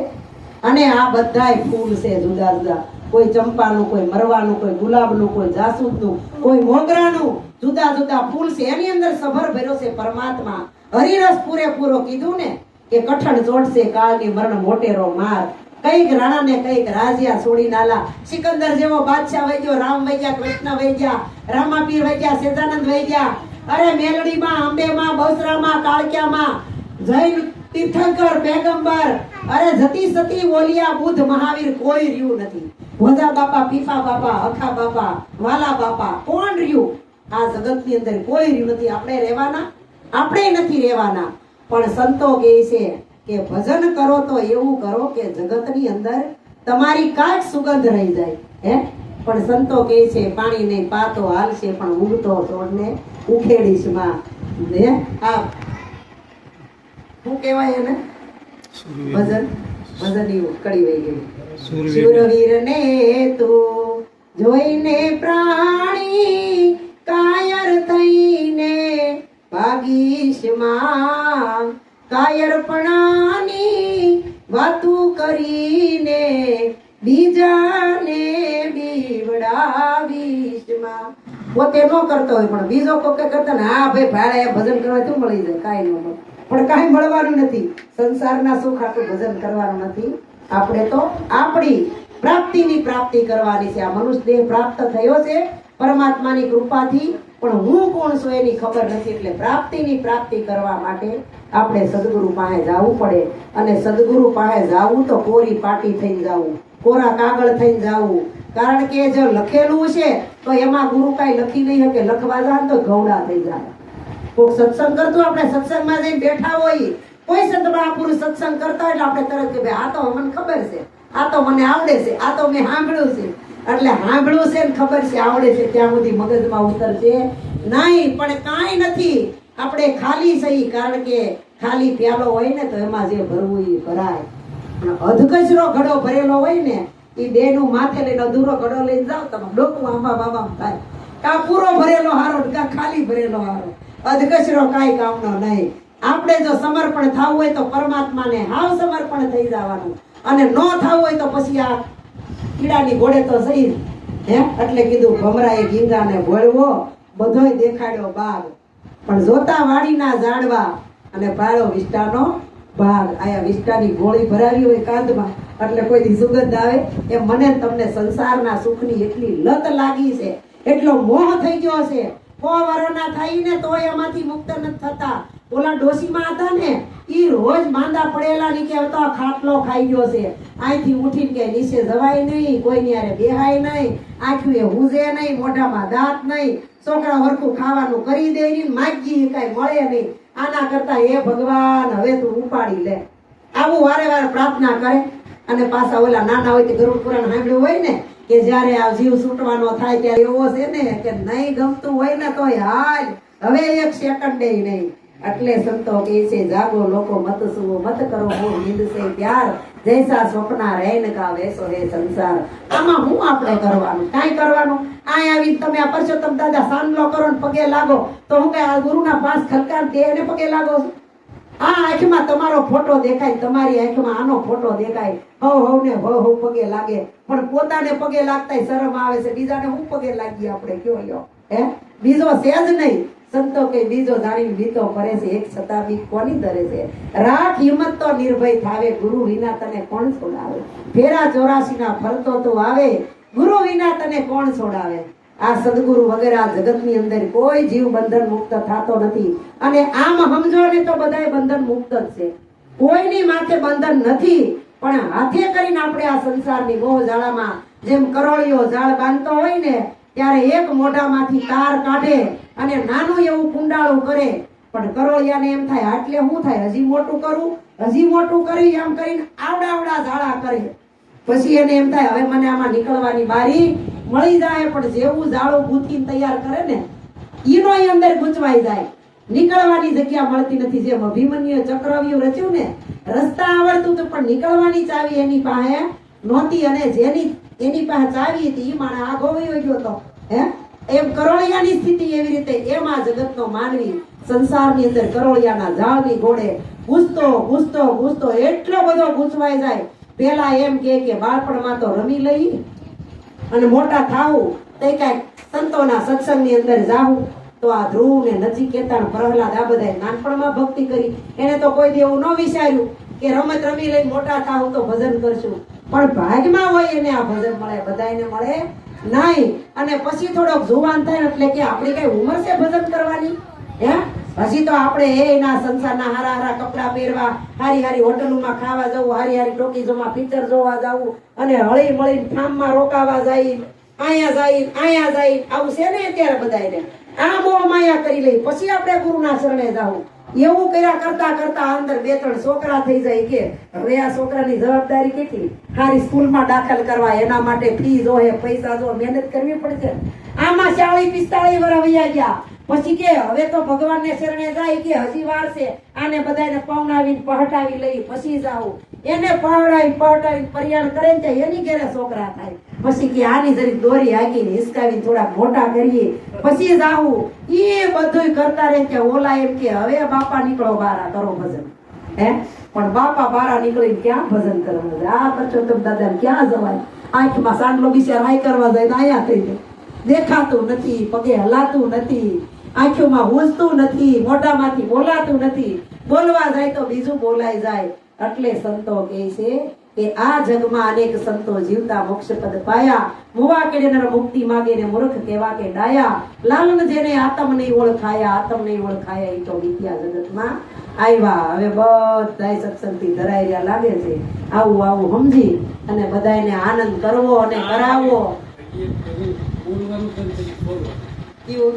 અને આ બધાય ફૂલ છે જુદા જુદા. કોઈ ચંપાનું, કોઈ મરવાનું, કોઈ ગુલાબનું, કોઈ જાસૂદનું, કોઈ મોગરાનું, જુદા જુદા ફૂલ છે. એની અંદર સભર ભર્યો છે પરમાત્મા. હરિરસ પૂરેપૂરો. કીધું ને કે કઠણ ચોટશે કાળની મરણ મોટેરો માર. કઈક રાણા ને કઈક રાજીયા છોડી નાલા. સિકંદર જેવો બાદશાહ વહી ગયો, રામ વહી ગયા, કૃષ્ણ વહી ગયા, રામાપીર વહી ગયા, સેજાનંદ વહી ગયા અરે મેલડીમાં, અંબેમાં, બહુચરામાં, કાળક્યામાં જૈન તીર્થંકર, પેગંબર, અરે જતી સતી, ઓલિયા, બુદ્ધ, મહાવીર કોઈ રહ્યું નથી. ભોજા બાપા, પીપા બાપા, અખા બાપા, વાલા બાપા કોણ રહ્યું? આ જગતની અંદર કોઈ રહ્યું નથી. આપણે રહેવાના? આપણે નથી રહેવાના. પણ સંતો કહે છે કે ભજન કરો તો એવું કરો કે જગતની અંદર તમારી કાંઈક સુગંધ રહી જાય. હે પણ સંતો કહે છે પાણી નહીં પાતો હાલશે પણ ઉગતો છોડને ઉખેડીશ માં. હે આ શું કહેવાય એને? ભજન ભજન કડી વહી ગઈ. શૂરવીર ને તું જોઈને પ્રાણી કાયર થઈને ભાગીશ માં. કાયરપણાની વાતું કરીને બીજાને બીવડાવીશ માં. પોતે ન કરતો હોય પણ બીજો કોકે કરતા ને હા ભાઈ ભાડે ભજન કરવા શું મળી જાય? કાંઈ ન મળે. પણ કાંઈ મળવાનું નથી. સંસારના સુખ આટલું ભજન કરવાનું નથી. આપણે તો આપણી પ્રાપ્તિની પ્રાપ્તિ કરવાની છે. આ મનુષ્ય દેહ પ્રાપ્ત થયો છે પરમાત્માની કૃપાથી, પણ હું કોણ છું એની ખબર નથી. એટલે પ્રાપ્તિની પ્રાપ્તિ કરવા માટે આપણે સદગુરુ પાસે જવું પડે. અને સદગુરુ પાસે જવું તો કોરી પાટી થઈને જવું, કોરા કાગળ થઈને જવું. કારણ કે જો લખેલું છે તો એમાં ગુરુ કાંઈ લખી નહીં શકે. લખવા જાય તો ગૌડા થઈ જાય. કોઈક સત્સંગ કરતું આપણે સત્સંગમાં જઈને બેઠા હોય, કોઈ સંત મહાપુરુષ સત્સંગ કરતા હોય એટલે આપણે તરત કે ભાઈ આ તો મને ખબર છે, આ તો મને આવડે છે, આ તો મેં સાંભળ્યું છે. એટલે સાંભળ્યું છે ને ખબર છે, આવડે છે ત્યાં સુધી મગજમાં ઉતરશે નહીં. પણ કાંઈ નથી, આપણે ખાલી સહી. કારણ કે ખાલી પ્યાલો હોય ને તો એમાં જે ભરવું એ ભરાય. પણ અધકચરો ઘડો ભરેલો હોય ને એ બે નું માથે લઈને અધૂરો ઘડો લઈને જાઓ તમે ડોકું આંબા બાબા થાય. કા પૂરો ભરેલો હારો કા ખાલી ભરેલો હારો. અધકચરો કાંઈ કામનો નહીં. આપણે જો સમર્પણ થવું હોય તો પરમાત્માને હાવ સમર્પણ થઈ જવાનું. અને ન થવું હોય તો પછી આ કીડાની ઘોડે તો સહી. હે એટલે કીધું ભમરાએ ગીંગાને ભોળવો બધોય દેખાડ્યો બાગ, પણ જોતા વાડીના ઝાડવા અને પાળો વિષ્ટાનો ભાગ. આયા વિષ્ટાની ગોળી ભરાવી હોય કાંધમાં એટલે કોઈ દી સુગંધ આવે. એ મને તમને સંસારના સુખની એટલી લત લાગી છે, એટલો મોહ થઈ ગયો છે. વરના થાય ને તોય એમાંથી મુક્ત નથી થતા. ઓલા ડોશીમાં હતા ને ઈ રોજ માંદા પડેલા ની કે તો ખાટલો ખાઈ ગયો છે, અહીંથી ઉઠીને કે નીચે જવાય નહીં, કોઈની હારે બેહાય નહીં, આંખ્યું એ હુજે નહીં, મોઢામાં દાંત નહીં, છોકરા હરખું ખાવાનું કરી દે નહીં, માગી કાંઈ મળે નહીં. આના કરતા હે ભગવાન હવે તું ઉપાડી લે. આવું વારે વારે પ્રાર્થના કરે. અને પાછા ઓલા નાના હોય તે ગરુડ પુરાણ સાંભળ્યું હોય ને કે જ્યારે આ જીવ છૂટવાનો થાય ત્યારે એવો છે ને કે નહીં ગમતું હોય ને તોય હાલ હવે એક સેકન્ડ નહીં. એટલે સંતો કહે છે જાગો લોકો મત સુવો મત કરો હો નિંદ સે પ્યાર જૈસા સ્વપ્ના રહેન કા વૈસો હે સંસાર. આમાં હું આપણે કરવાનું? કાંઈ કરવાનું? આ આવી તમે આ પરસોત્તમ દાદા સાંભળો કરો ને પગે લાગો તો હું કઈ આ ગુરુના પાસ ખલકાર તે એને પગે લાગો? આ આંખમાં તમારો ફોટો દેખાય, તમારી આંખમાં આનો ફોટો દેખાય, હવ ને હવ પગે લાગે. પણ પોતાને પગે લાગતા શરમ આવે છે, બીજાને હું પગે લાગીએ આપણે? કયો લ્યો હે? બીજો સેજ નહીં. સંતો કે બીજો જાણીને બીતો કરે છે, એક છતાં બી કોની ધરે છે? રાખ હિંમત તો નિર્ભય થાવે, ગુરુ વિના તને કોણ છોડાવે? ફેરા 84 ના ફરતો તું આવે, ગુરુ વિના તને કોણ છોડાવે? આ સદગુરુ વગેરે આ જગતની અંદર કોઈ જીવ બંધન મુક્ત થતો નથી. અને આમ સમજો ને તો બધાય બંધન મુક્ત જ છે. કોઈની માથે બંધન નથી. પણ હાથે કરીને આપણે આ સંસારની મોહ જાળામાં જેમ કરોળિયો જાળ બાંધતો હોય ને ત્યારે એક મોઢામાંથી તાર કાઢે અને નાનું એવું કુંડાળું કરે. પણ કરોળિયાને એમ થાય આટલે શું થાય, હજી મોટું કરું, હજી મોટું કરી, એમ કરીને આવડા જાળા કરે. પછી એને એમ થાય હવે મને આમાં નીકળવાની બારી મળી જાય. પણ જેવું જાળું ગૂંથીને તૈયાર કરે ને ઈનો અંદર ગૂંચવાઈ જાય, નીકળવાની જગ્યા મળતી નથી. જેમ અભિમન્યુ ચક્રવ્યૂહ રચ્યું ને, રસ્તા આવડતું તો પણ નીકળવાની ચાવી એની પાસે નહોતી. અને જેની એની પાસે ચાવી હતી ઈ માણસ આગો વયો ગયો તો. હે એમ કરોળિયાની સ્થિતિ એવી રીતે એમ આ જગતનો માનવી સંસારની અંદર કરોળિયાના ઝાડની ઘોડે ગુસતો એટલો બધો ગૂંચવાઈ જાય. પેલા એમ કે બાળપણમાં તો રમી લઈ અને મોટા થાવું તે કઈક સંતોના સત્સંગની અંદર જાવું. તો આ ધ્રુવ ને નચિકેતા પ્રહલાદ આ બધા નાનપણમાં ભક્તિ કરી. એને તો કોઈ દેવું ન વિચાર્યું કે રમત રમી લઈને મોટા થાવ તો ભજન કરશું. પણ ભાગમાં હોય એને આ ભજન મળે, બધાને મળે નહીં. અને પછી થોડોક જુવાન થાય એટલે કે આપણી કઈ ઉંમર છે ભજન કરવાની? હે હજી તો આપણે એના સંસારના હારા હારા કપડા પહેરવા, હારી હારી હોટલોમાં ખાવા જવું, હારી હારી ટોકીઝોમાં પિક્ચર જોવા જવું અને હળી મળીને ફાર્મમાં રોકાવા જાય, અહીંયા જાય આવું છે ને અત્યારે બધાને. આ મોહ માયા કરી લઈ પછી આપણે ગુરુના શરણે જાવું. એવું કર્યા કરતા કરતા અંદર 2-3 છોકરા થઈ જાય કે હવે આ છોકરાની જવાબદારી કેટલી, સારી સ્કૂલમાં દાખલ કરવા, એના માટે ફી જોહે, પૈસા જો, મહેનત કરવી પડશે. આમાં 40-45 વર્ષ વયા ગયા પછી કે હવે તો ભગવાનને શરણે જાય કે હજી વાર છે, આને બધાને પવનાવીને પહટાવી લઈ પછી જાવું. એને પહટાવી પરિયાણ કરે ને એની ઘેરે છોકરા થાય. પછી કે આની જરીક દોરી હાકીને હિસકાવીને થોડા મોટા કરીએ પછી જાવું. એ બધું કરતા રહે કે ઓલા એમ કે હવે બાપા નીકળો બારા કરો ભજન. પણ બાપા બારા નીકળીને ક્યાં ભજન કરવા જાય? આ પરચોત્તમ દાદા ક્યાં જવાય? આંખમાં સાંડલો બિચાર હાઈ કરવા જાય ને આયા થઈ જાય. દેખાતું નથી, પગે હલાતું નથી, આંખોમાં હુંજતું નથી, મોઢામાંથી બોલાતું નથી, બોલવા જાય તો બીજું બોલાઈ જાય. એટલે સંતો કહે છે કે આ જગમાં અનેક સંતો જીવતા મોક્ષ પદ પાયા, મુવા કેડે નર મુક્તિ માગે ને મૂર્ખ કેવા કે ડાયા, લાલન જેને આતમ નહીં ઓળખાયા, આતમ નહીં ઓળખાયા એ તો વિદ્યા જગતમાં આવ્યા. હવે બધાય સત્સંગથી ધરાઈ રહ્યા લાગે છે. આવું આવું સમજી અને બધાને આનંદ કરવો અને કરાવવો. કેવું?